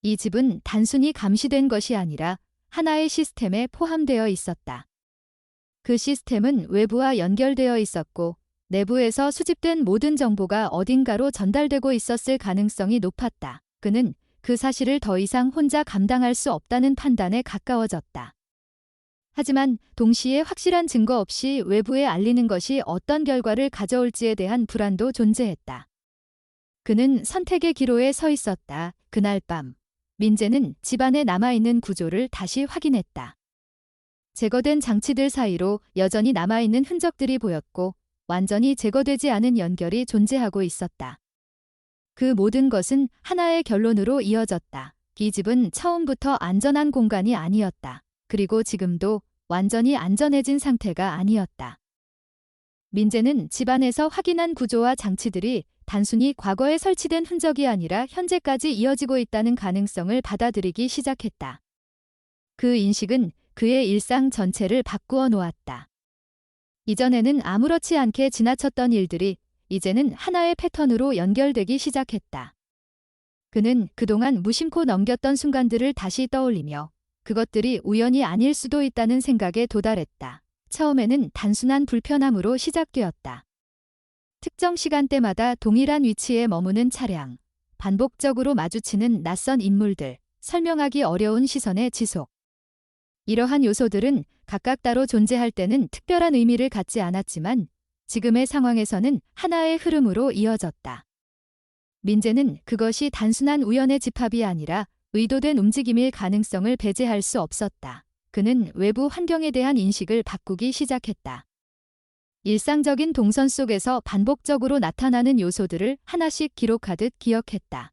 이 집은 단순히 감시된 것이 아니라 하나의 시스템에 포함되어 있었다. 그 시스템은 외부와 연결되어 있었고 내부에서 수집된 모든 정보가 어딘가로 전달되고 있었을 가능성이 높았다. 그는 그 사실을 더 이상 혼자 감당할 수 없다는 판단에 가까워졌다. 하지만 동시에 확실한 증거 없이 외부에 알리는 것이 어떤 결과를 가져올지에 대한 불안도 존재했다. 그는 선택의 기로에 서 있었다. 그날 밤, 민재는 집안에 남아있는 구조를 다시 확인했다. 제거된 장치들 사이로 여전히 남아있는 흔적들이 보였고 완전히 제거되지 않은 연결이 존재하고 있었다. 그 모든 것은 하나의 결론으로 이어졌다. 이 집은 처음부터 안전한 공간이 아니었다. 그리고 지금도 완전히 안전해진 상태가 아니었다. 민재는 집안에서 확인한 구조와 장치들이 단순히 과거에 설치된 흔적이 아니라 현재까지 이어지고 있다는 가능성을 받아들이기 시작했다. 그 인식은 그의 일상 전체를 바꾸어 놓았다. 이전에는 아무렇지 않게 지나쳤던 일들이 이제는 하나의 패턴으로 연결되기 시작했다. 그는 그동안 무심코 넘겼던 순간들을 다시 떠올리며 그것들이 우연이 아닐 수도 있다는 생각에 도달했다. 처음에는 단순한 불편함으로 시작되었다. 특정 시간대마다 동일한 위치에 머무는 차량, 반복적으로 마주치는 낯선 인물들, 설명하기 어려운 시선의 지속. 이러한 요소들은 각각 따로 존재할 때는 특별한 의미를 갖지 않았지만 지금의 상황에서는 하나의 흐름으로 이어졌다. 민재는 그것이 단순한 우연의 집합이 아니라 의도된 움직임일 가능성을 배제할 수 없었다. 그는 외부 환경에 대한 인식을 바꾸기 시작했다. 일상적인 동선 속에서 반복적으로 나타나는 요소들을 하나씩 기록하듯 기억했다.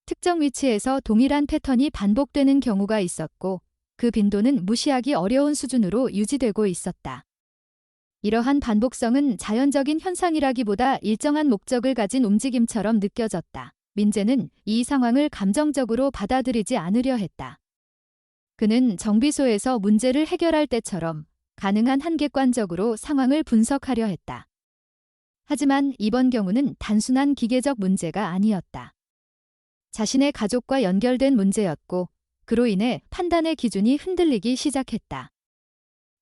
특정 위치에서 동일한 패턴이 반복되는 경우가 있었고 그 빈도는 무시하기 어려운 수준으로 유지되고 있었다. 이러한 반복성은 자연적인 현상이라기보다 일정한 목적을 가진 움직임처럼 느껴졌다. 민재는 이 상황을 감정적으로 받아들이지 않으려 했다. 그는 정비소에서 문제를 해결할 때처럼 가능한 한 객관적으로 상황을 분석하려 했다. 하지만 이번 경우는 단순한 기계적 문제가 아니었다. 자신의 가족과 연결된 문제였고 그로 인해 판단의 기준이 흔들리기 시작했다.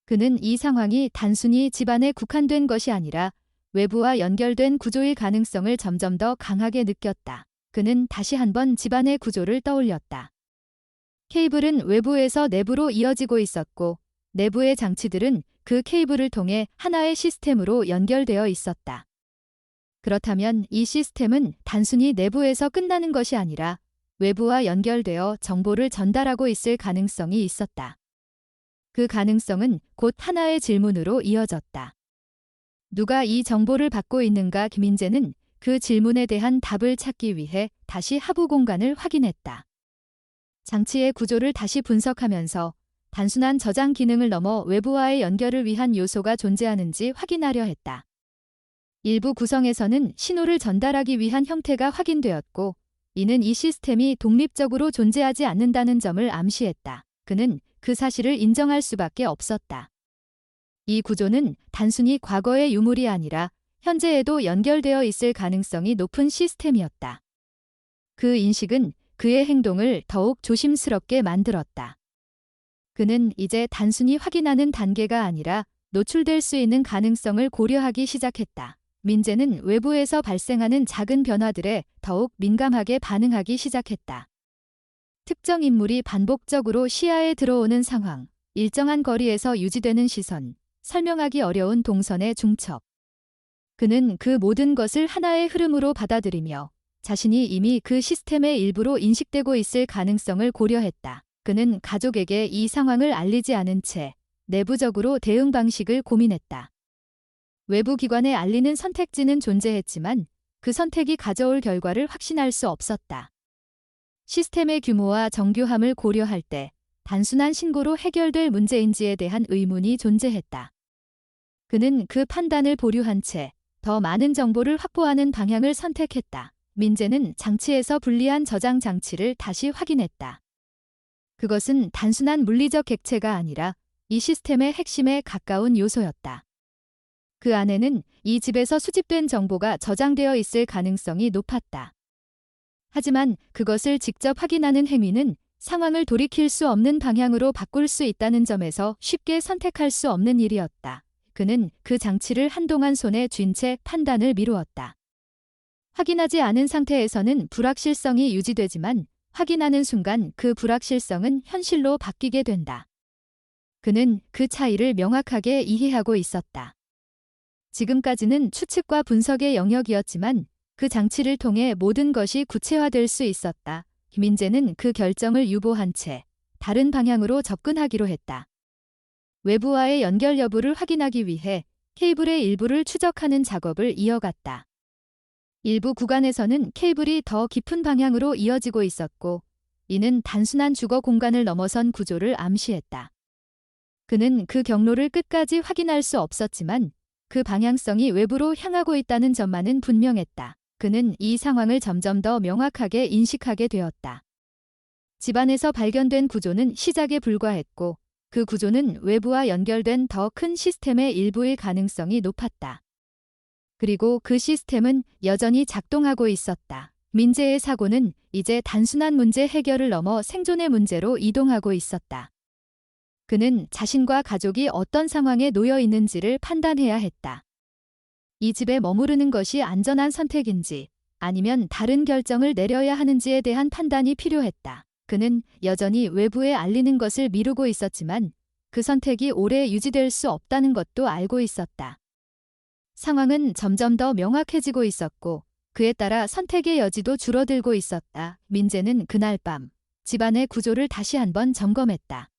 그는 이 상황이 단순히 집안에 국한된 것이 아니라 외부와 연결된 구조일 가능성을 점점 더 강하게 느꼈다. 그는 다시 한번 집안의 구조를 떠올렸다. 케이블은 외부에서 내부로 이어지고 있었고 내부의 장치들은 그 케이블을 통해 하나의 시스템으로 연결되어 있었다. 그렇다면 이 시스템은 단순히 내부에서 끝나는 것이 아니라 외부와 연결되어 정보를 전달하고 있을 가능성이 있었다. 그 가능성은 곧 하나의 질문으로 이어졌다. 누가 이 정보를 받고 있는가? 김민재는 그 질문에 대한 답을 찾기 위해 다시 하부 공간을 확인했다. 장치의 구조를 다시 분석하면서 단순한 저장 기능을 넘어 외부와의 연결을 위한 요소가 존재하는지 확인하려 했다. 일부 구성에서는 신호를 전달하기 위한 형태가 확인되었고 이는 이 시스템이 독립적으로 존재하지 않는다는 점을 암시했다. 그는 그 사실을 인정할 수밖에 없었다. 이 구조는 단순히 과거의 유물이 아니라 현재에도 연결되어 있을 가능성이 높은 시스템이었다. 그 인식은 그의 행동을 더욱 조심스럽게 만들었다. 그는 이제 단순히 확인하는 단계가 아니라 노출될 수 있는 가능성을 고려하기 시작했다. 민재는 외부에서 발생하는 작은 변화들에 더욱 민감하게 반응하기 시작했다. 특정 인물이 반복적으로 시야에 들어오는 상황, 일정한 거리에서 유지되는 시선, 설명하기 어려운 동선의 중첩. 그는 그 모든 것을 하나의 흐름으로 받아들이며 자신이 이미 그 시스템의 일부로 인식되고 있을 가능성을 고려했다. 그는 가족에게 이 상황을 알리지 않은 채 내부적으로 대응 방식을 고민했다. 외부 기관에 알리는 선택지는 존재했지만 그 선택이 가져올 결과를 확신할 수 없었다. 시스템의 규모와 정교함을 고려할 때 단순한 신고로 해결될 문제인지에 대한 의문이 존재했다. 그는 그 판단을 보류한 채 더 많은 정보를 확보하는 방향을 선택했다. 민재는 장치에서 분리한 저장 장치를 다시 확인했다. 그것은 단순한 물리적 객체가 아니라 이 시스템의 핵심에 가까운 요소였다. 그 안에는 이 집에서 수집된 정보가 저장되어 있을 가능성이 높았다. 하지만 그것을 직접 확인하는 행위는 상황을 돌이킬 수 없는 방향으로 바꿀 수 있다는 점에서 쉽게 선택할 수 없는 일이었다. 그는 그 장치를 한동안 손에 쥔 채 판단을 미루었다. 확인하지 않은 상태에서는 불확실성이 유지되지만 확인하는 순간 그 불확실성은 현실로 바뀌게 된다. 그는 그 차이를 명확하게 이해하고 있었다. 지금까지는 추측과 분석의 영역이었지만 그 장치를 통해 모든 것이 구체화될 수 있었다. 김민재는 그 결정을 유보한 채 다른 방향으로 접근하기로 했다. 외부와의 연결 여부를 확인하기 위해 케이블의 일부를 추적하는 작업을 이어갔다. 일부 구간에서는 케이블이 더 깊은 방향으로 이어지고 있었고 이는 단순한 주거 공간을 넘어선 구조를 암시했다. 그는 그 경로를 끝까지 확인할 수 없었지만 그 방향성이 외부로 향하고 있다는 점만은 분명했다. 그는 이 상황을 점점 더 명확하게 인식하게 되었다. 집안에서 발견된 구조는 시작에 불과했고 그 구조는 외부와 연결된 더 큰 시스템의 일부일 가능성이 높았다. 그리고 그 시스템은 여전히 작동하고 있었다. 민재의 사고는 이제 단순한 문제 해결을 넘어 생존의 문제로 이동하고 있었다. 그는 자신과 가족이 어떤 상황에 놓여 있는지를 판단해야 했다. 이 집에 머무르는 것이 안전한 선택인지 아니면 다른 결정을 내려야 하는지에 대한 판단이 필요했다. 그는 여전히 외부에 알리는 것을 미루고 있었지만 그 선택이 오래 유지될 수 없다는 것도 알고 있었다. 상황은 점점 더 명확해지고 있었고 그에 따라 선택의 여지도 줄어들고 있었다. 민재는 그날 밤 집안의 구조를 다시 한번 점검했다.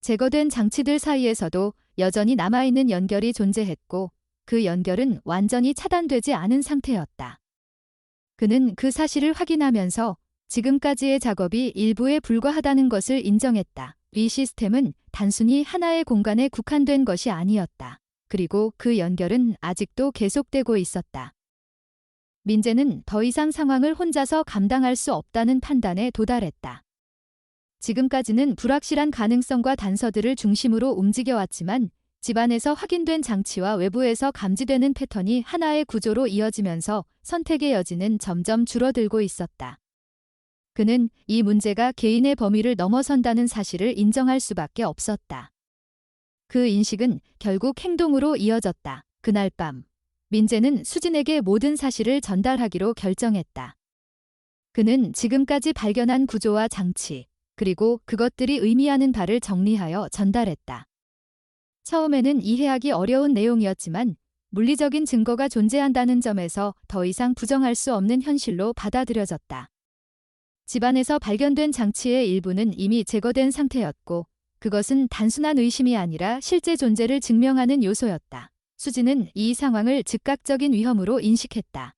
제거된 장치들 사이에서도 여전히 남아있는 연결이 존재했고 그 연결은 완전히 차단되지 않은 상태였다. 그는 그 사실을 확인하면서 지금까지의 작업이 일부에 불과하다는 것을 인정했다. 이 시스템은 단순히 하나의 공간에 국한된 것이 아니었다. 그리고 그 연결은 아직도 계속되고 있었다. 민재는 더 이상 상황을 혼자서 감당할 수 없다는 판단에 도달했다. 지금까지는 불확실한 가능성과 단서들을 중심으로 움직여왔지만 집안에서 확인된 장치와 외부에서 감지되는 패턴이 하나의 구조로 이어지면서 선택의 여지는 점점 줄어들고 있었다. 그는 이 문제가 개인의 범위를 넘어선다는 사실을 인정할 수밖에 없었다. 그 인식은 결국 행동으로 이어졌다. 그날 밤, 민재는 수진에게 모든 사실을 전달하기로 결정했다. 그는 지금까지 발견한 구조와 장치, 그리고 그것들이 의미하는 바를 정리하여 전달했다. 처음에는 이해하기 어려운 내용이었지만 물리적인 증거가 존재한다는 점에서 더 이상 부정할 수 없는 현실로 받아들여졌다. 집안에서 발견된 장치의 일부는 이미 제거된 상태였고 그것은 단순한 의심이 아니라 실제 존재를 증명하는 요소였다. 수진은 이 상황을 즉각적인 위험으로 인식했다.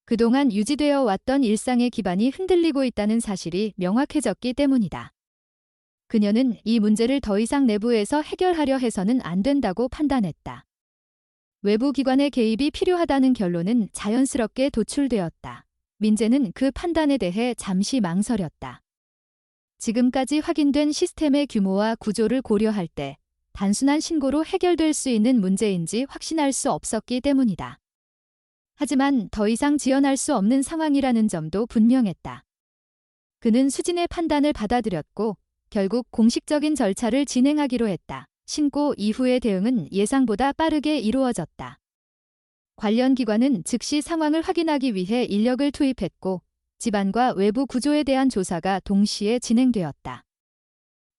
그동안 유지되어 왔던 일상의 기반이 흔들리고 있다는 사실이 명확해졌기 때문이다. 그녀는 이 문제를 더 이상 내부에서 해결하려 해서는 안 된다고 판단했다. 외부 기관의 개입이 필요하다는 결론은 자연스럽게 도출되었다. 민재는 그 판단에 대해 잠시 망설였다. 지금까지 확인된 시스템의 규모와 구조를 고려할 때 단순한 신고로 해결될 수 있는 문제인지 확신할 수 없었기 때문이다. 하지만 더 이상 지연할 수 없는 상황이라는 점도 분명했다. 그는 수진의 판단을 받아들였고 결국 공식적인 절차를 진행하기로 했다. 신고 이후의 대응은 예상보다 빠르게 이루어졌다. 관련 기관은 즉시 상황을 확인하기 위해 인력을 투입했고 집안과 외부 구조에 대한 조사가 동시에 진행되었다.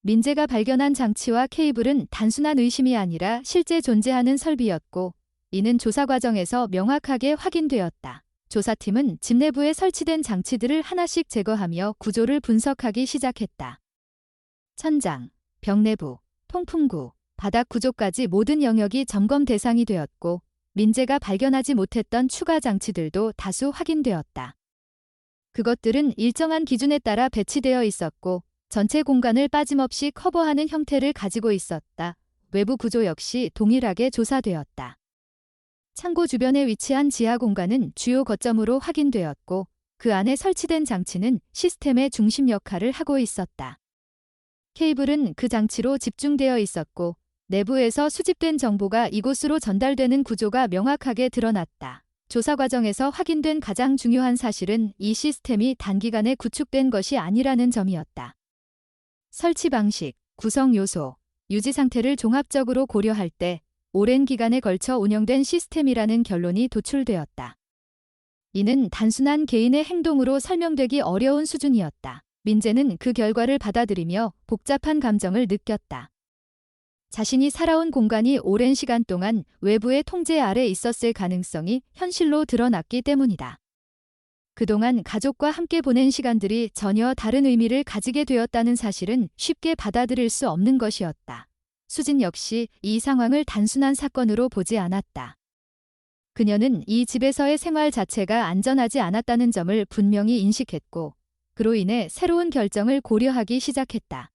민재가 발견한 장치와 케이블은 단순한 의심이 아니라 실제 존재하는 설비였고 이는 조사 과정에서 명확하게 확인되었다. 조사팀은 집 내부에 설치된 장치들을 하나씩 제거하며 구조를 분석하기 시작했다. 천장, 벽 내부, 통풍구, 바닥 구조까지 모든 영역이 점검 대상이 되었고 민재가 발견하지 못했던 추가 장치들도 다수 확인되었다. 그것들은 일정한 기준에 따라 배치되어 있었고 전체 공간을 빠짐없이 커버하는 형태를 가지고 있었다. 외부 구조 역시 동일하게 조사되었다. 창고 주변에 위치한 지하 공간은 주요 거점으로 확인되었고 그 안에 설치된 장치는 시스템의 중심 역할을 하고 있었다. 케이블은 그 장치로 집중되어 있었고 내부에서 수집된 정보가 이곳으로 전달되는 구조가 명확하게 드러났다. 조사 과정에서 확인된 가장 중요한 사실은 이 시스템이 단기간에 구축된 것이 아니라는 점이었다. 설치 방식, 구성 요소, 유지 상태를 종합적으로 고려할 때 오랜 기간에 걸쳐 운영된 시스템이라는 결론이 도출되었다. 이는 단순한 개인의 행동으로 설명되기 어려운 수준이었다. 민재는 그 결과를 받아들이며 복잡한 감정을 느꼈다. 자신이 살아온 공간이 오랜 시간 동안 외부의 통제 아래 있었을 가능성이 현실로 드러났기 때문이다. 그동안 가족과 함께 보낸 시간들이 전혀 다른 의미를 가지게 되었다는 사실은 쉽게 받아들일 수 없는 것이었다. 수진 역시 이 상황을 단순한 사건으로 보지 않았다. 그녀는 이 집에서의 생활 자체가 안전하지 않았다는 점을 분명히 인식했고 그로 인해 새로운 결정을 고려하기 시작했다.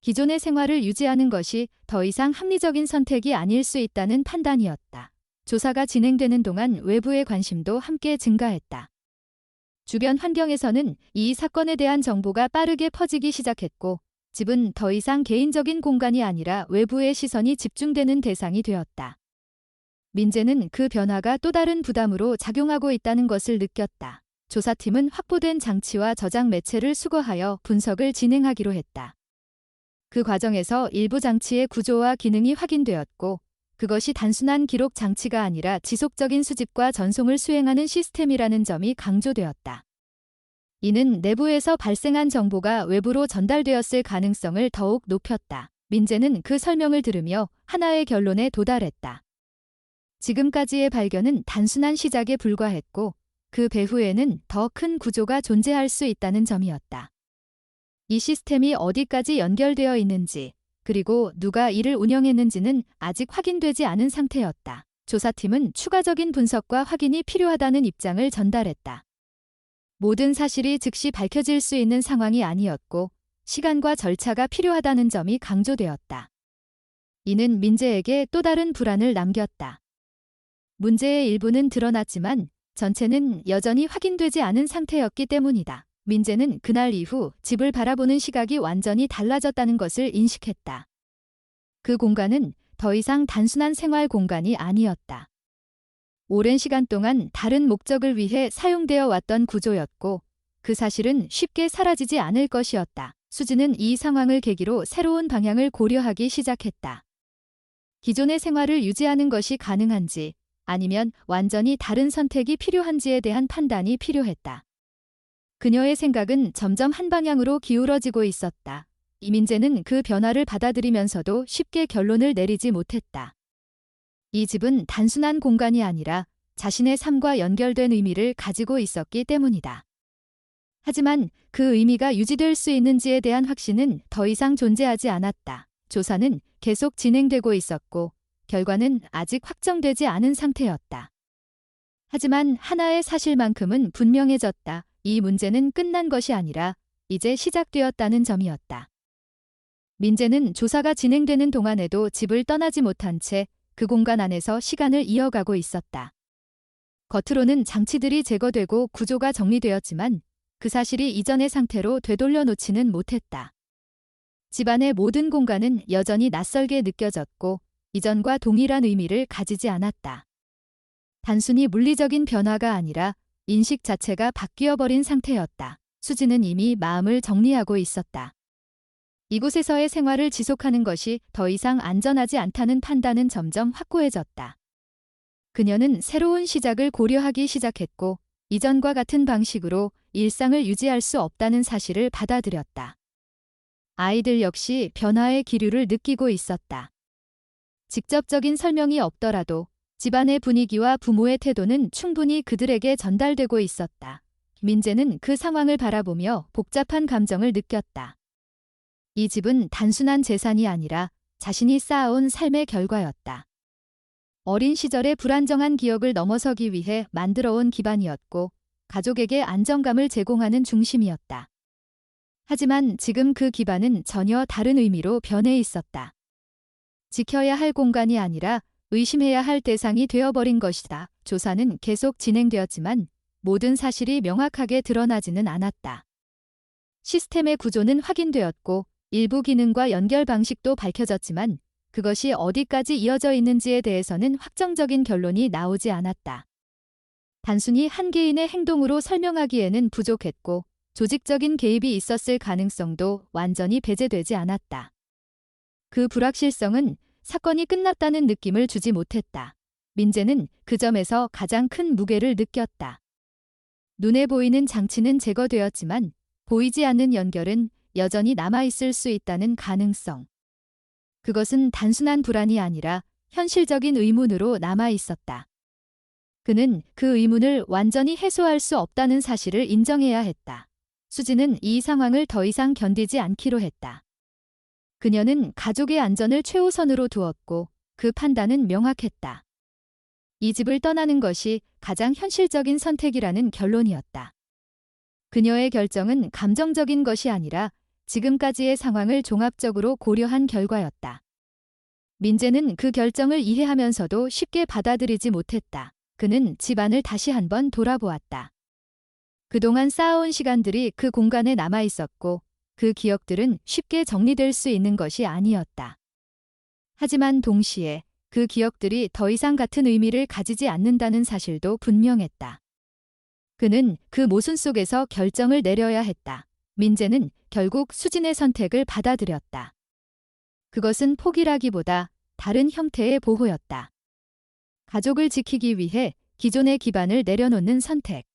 기존의 생활을 유지하는 것이 더 이상 합리적인 선택이 아닐 수 있다는 판단이었다. 조사가 진행되는 동안 외부의 관심도 함께 증가했다. 주변 환경에서는 이 사건에 대한 정보가 빠르게 퍼지기 시작했고 집은 더 이상 개인적인 공간이 아니라 외부의 시선이 집중되는 대상이 되었다. 민재는 그 변화가 또 다른 부담으로 작용하고 있다는 것을 느꼈다. 조사팀은 확보된 장치와 저장 매체를 수거하여 분석을 진행하기로 했다. 그 과정에서 일부 장치의 구조와 기능이 확인되었고 그것이 단순한 기록 장치가 아니라 지속적인 수집과 전송을 수행하는 시스템이라는 점이 강조되었다. 이는 내부에서 발생한 정보가 외부로 전달되었을 가능성을 더욱 높였다. 민재는 그 설명을 들으며 하나의 결론에 도달했다. 지금까지의 발견은 단순한 시작에 불과했고 그 배후에는 더 큰 구조가 존재할 수 있다는 점이었다. 이 시스템이 어디까지 연결되어 있는지, 그리고 누가 이를 운영했는지는 아직 확인되지 않은 상태였다. 조사팀은 추가적인 분석과 확인이 필요하다는 입장을 전달했다. 모든 사실이 즉시 밝혀질 수 있는 상황이 아니었고 시간과 절차가 필요하다는 점이 강조되었다. 이는 민재에게 또 다른 불안을 남겼다. 문제의 일부는 드러났지만 전체는 여전히 확인되지 않은 상태였기 때문이다. 민재는 그날 이후 집을 바라보는 시각이 완전히 달라졌다는 것을 인식했다. 그 공간은 더 이상 단순한 생활 공간이 아니었다. 오랜 시간 동안 다른 목적을 위해 사용되어 왔던 구조였고 그 사실은 쉽게 사라지지 않을 것이었다. 수지는 이 상황을 계기로 새로운 방향을 고려하기 시작했다. 기존의 생활을 유지하는 것이 가능한지 아니면 완전히 다른 선택이 필요한지에 대한 판단이 필요했다. 그녀의 생각은 점점 한 방향으로 기울어지고 있었다. 이민재는 그 변화를 받아들이면서도 쉽게 결론을 내리지 못했다. 이 집은 단순한 공간이 아니라 자신의 삶과 연결된 의미를 가지고 있었기 때문이다. 하지만 그 의미가 유지될 수 있는지에 대한 확신은 더 이상 존재하지 않았다. 조사는 계속 진행되고 있었고 결과는 아직 확정되지 않은 상태였다. 하지만 하나의 사실만큼은 분명해졌다. 이 문제는 끝난 것이 아니라 이제 시작되었다는 점이었다. 민재는 조사가 진행되는 동안에도 집을 떠나지 못한 채 그 공간 안에서 시간을 이어가고 있었다. 겉으로는 장치들이 제거되고 구조가 정리되었지만 그 사실이 이전의 상태로 되돌려 놓지는 못했다. 집안의 모든 공간은 여전히 낯설게 느껴졌고 이전과 동일한 의미를 가지지 않았다. 단순히 물리적인 변화가 아니라 인식 자체가 바뀌어버린 상태였다. 수지는 이미 마음을 정리하고 있었다. 이곳에서의 생활을 지속하는 것이 더 이상 안전하지 않다는 판단은 점점 확고해졌다. 그녀는 새로운 시작을 고려하기 시작했고 이전과 같은 방식으로 일상을 유지할 수 없다는 사실을 받아들였다. 아이들 역시 변화의 기류를 느끼고 있었다. 직접적인 설명이 없더라도 집안의 분위기와 부모의 태도는 충분히 그들에게 전달되고 있었다. 민재는 그 상황을 바라보며 복잡한 감정을 느꼈다. 이 집은 단순한 재산이 아니라 자신이 쌓아온 삶의 결과였다. 어린 시절의 불안정한 기억을 넘어서기 위해 만들어온 기반이었고 가족에게 안정감을 제공하는 중심이었다. 하지만 지금 그 기반은 전혀 다른 의미로 변해 있었다. 지켜야 할 공간이 아니라 의심해야 할 대상이 되어버린 것이다. 조사는 계속 진행되었지만 모든 사실이 명확하게 드러나지는 않았다. 시스템의 구조는 확인되었고 일부 기능과 연결 방식도 밝혀졌지만 그것이 어디까지 이어져 있는지에 대해서는 확정적인 결론이 나오지 않았다. 단순히 한 개인의 행동으로 설명하기에는 부족했고 조직적인 개입이 있었을 가능성도 완전히 배제되지 않았다. 그 불확실성은 사건이 끝났다는 느낌을 주지 못했다. 민재는 그 점에서 가장 큰 무게를 느꼈다. 눈에 보이는 장치는 제거되었지만 보이지 않는 연결은 여전히 남아있을 수 있다는 가능성. 그것은 단순한 불안이 아니라 현실적인 의문으로 남아있었다. 그는 그 의문을 완전히 해소할 수 없다는 사실을 인정해야 했다. 수지는 이 상황을 더 이상 견디지 않기로 했다. 그녀는 가족의 안전을 최우선으로 두었고 그 판단은 명확했다. 이 집을 떠나는 것이 가장 현실적인 선택이라는 결론이었다. 그녀의 결정은 감정적인 것이 아니라 지금까지의 상황을 종합적으로 고려한 결과였다. 민재는 그 결정을 이해하면서도 쉽게 받아들이지 못했다. 그는 집안을 다시 한번 돌아보았다. 그동안 쌓아온 시간들이 그 공간에 남아있었고 그 기억들은 쉽게 정리될 수 있는 것이 아니었다. 하지만 동시에 그 기억들이 더 이상 같은 의미를 가지지 않는다는 사실도 분명했다. 그는 그 모순 속에서 결정을 내려야 했다. 민재는 결국 수진의 선택을 받아들였다. 그것은 포기라기보다 다른 형태의 보호였다. 가족을 지키기 위해 기존의 기반을 내려놓는 선택.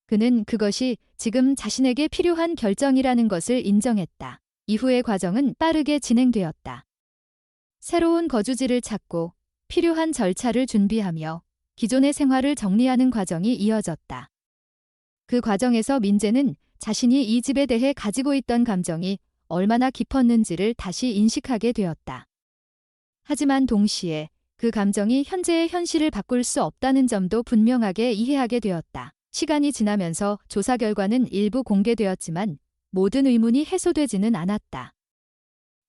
그는 그것이 지금 자신에게 필요한 결정이라는 것을 인정했다. 이후의 과정은 빠르게 진행되었다. 새로운 거주지를 찾고 필요한 절차를 준비하며 기존의 생활을 정리하는 과정이 이어졌다. 그 과정에서 민재는 자신이 이 집에 대해 가지고 있던 감정이 얼마나 깊었는지를 다시 인식하게 되었다. 하지만 동시에 그 감정이 현재의 현실을 바꿀 수 없다는 점도 분명하게 이해하게 되었다. 시간이 지나면서 조사 결과는 일부 공개되었지만 모든 의문이 해소되지는 않았다.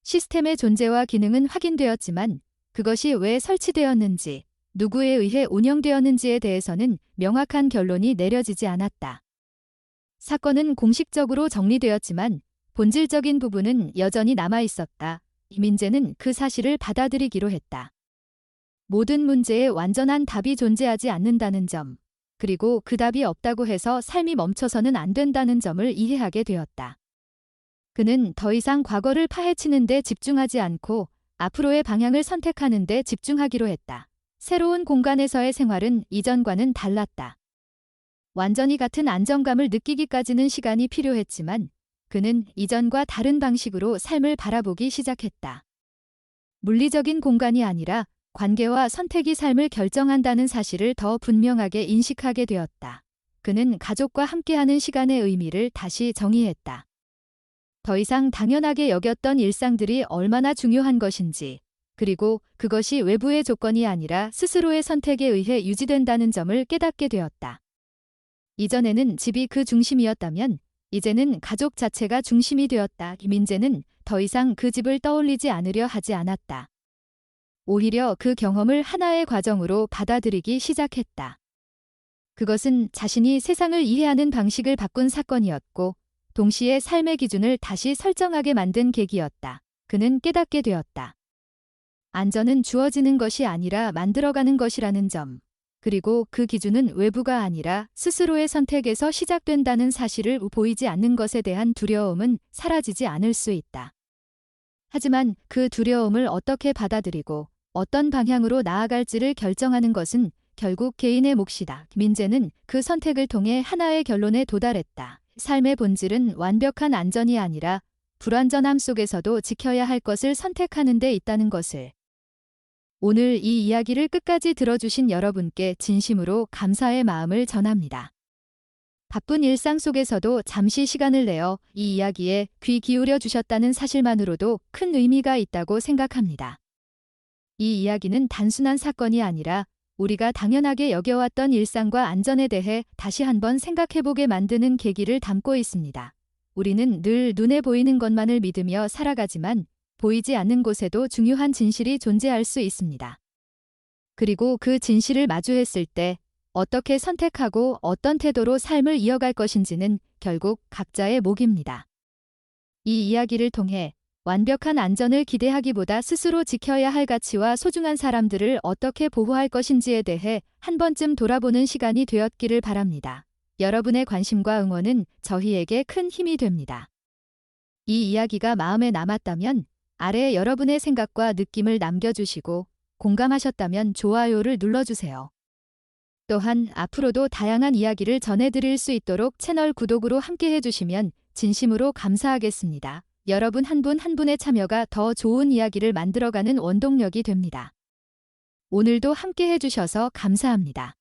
시스템의 존재와 기능은 확인되었지만 그것이 왜 설치되었는지, 누구에 의해 운영되었는지에 대해서는 명확한 결론이 내려지지 않았다. 사건은 공식적으로 정리되었지만 본질적인 부분은 여전히 남아 있었다. 이민재는 그 사실을 받아들이기로 했다. 모든 문제에 완전한 답이 존재하지 않는다는 점, 그리고 그 답이 없다고 해서 삶이 멈춰서는 안 된다는 점을 이해하게 되었다. 그는 더 이상 과거를 파헤치는 데 집중하지 않고 앞으로의 방향을 선택하는 데 집중하기로 했다. 새로운 공간에서의 생활은 이전과는 달랐다. 완전히 같은 안정감을 느끼기까지는 시간이 필요했지만 그는 이전과 다른 방식으로 삶을 바라보기 시작했다. 물리적인 공간이 아니라 관계와 선택이 삶을 결정한다는 사실을 더 분명하게 인식하게 되었다. 그는 가족과 함께하는 시간의 의미를 다시 정의했다. 더 이상 당연하게 여겼던 일상들이 얼마나 중요한 것인지, 그리고 그것이 외부의 조건이 아니라 스스로의 선택에 의해 유지된다는 점을 깨닫게 되었다. 이전에는 집이 그 중심이었다면 이제는 가족 자체가 중심이 되었다. 이민재는 더 이상 그 집을 떠올리지 않으려 하지 않았다. 오히려 그 경험을 하나의 과정으로 받아들이기 시작했다. 그것은 자신이 세상을 이해하는 방식을 바꾼 사건이었고 동시에 삶의 기준을 다시 설정하게 만든 계기였다. 그는 깨닫게 되었다. 안전은 주어지는 것이 아니라 만들어가는 것이라는 점, 그리고 그 기준은 외부가 아니라 스스로의 선택에서 시작된다는 사실을 보이지 않는 것에 대한 두려움은 사라지지 않을 수 있다. 하지만 그 두려움을 어떻게 받아들이고 어떤 방향으로 나아갈지를 결정하는 것은 결국 개인의 몫이다. 민재는 그 선택을 통해 하나의 결론에 도달했다. 삶의 본질은 완벽한 안전이 아니라 불완전함 속에서도 지켜야 할 것을 선택하는 데 있다는 것을. 오늘 이 이야기를 끝까지 들어주신 여러분께 진심으로 감사의 마음을 전합니다. 바쁜 일상 속에서도 잠시 시간을 내어 이 이야기에 귀 기울여 주셨다는 사실만으로도 큰 의미가 있다고 생각합니다. 이 이야기는 단순한 사건이 아니라 우리가 당연하게 여겨왔던 일상과 안전에 대해 다시 한번 생각해보게 만드는 계기를 담고 있습니다. 우리는 늘 눈에 보이는 것만을 믿으며 살아가지만 보이지 않는 곳에도 중요한 진실이 존재할 수 있습니다. 그리고 그 진실을 마주했을 때 어떻게 선택하고 어떤 태도로 삶을 이어갈 것인지는 결국 각자의 몫입니다. 이 이야기를 통해 완벽한 안전을 기대하기보다 스스로 지켜야 할 가치와 소중한 사람들을 어떻게 보호할 것인지에 대해 한 번쯤 돌아보는 시간이 되었기를 바랍니다. 여러분의 관심과 응원은 저희에게 큰 힘이 됩니다. 이 이야기가 마음에 남았다면 아래 여러분의 생각과 느낌을 남겨주시고 공감하셨다면 좋아요를 눌러주세요. 또한 앞으로도 다양한 이야기를 전해드릴 수 있도록 채널 구독으로 함께해 주시면 진심으로 감사하겠습니다. 여러분 한 분 한 분의 참여가 더 좋은 이야기를 만들어가는 원동력이 됩니다. 오늘도 함께해 주셔서 감사합니다.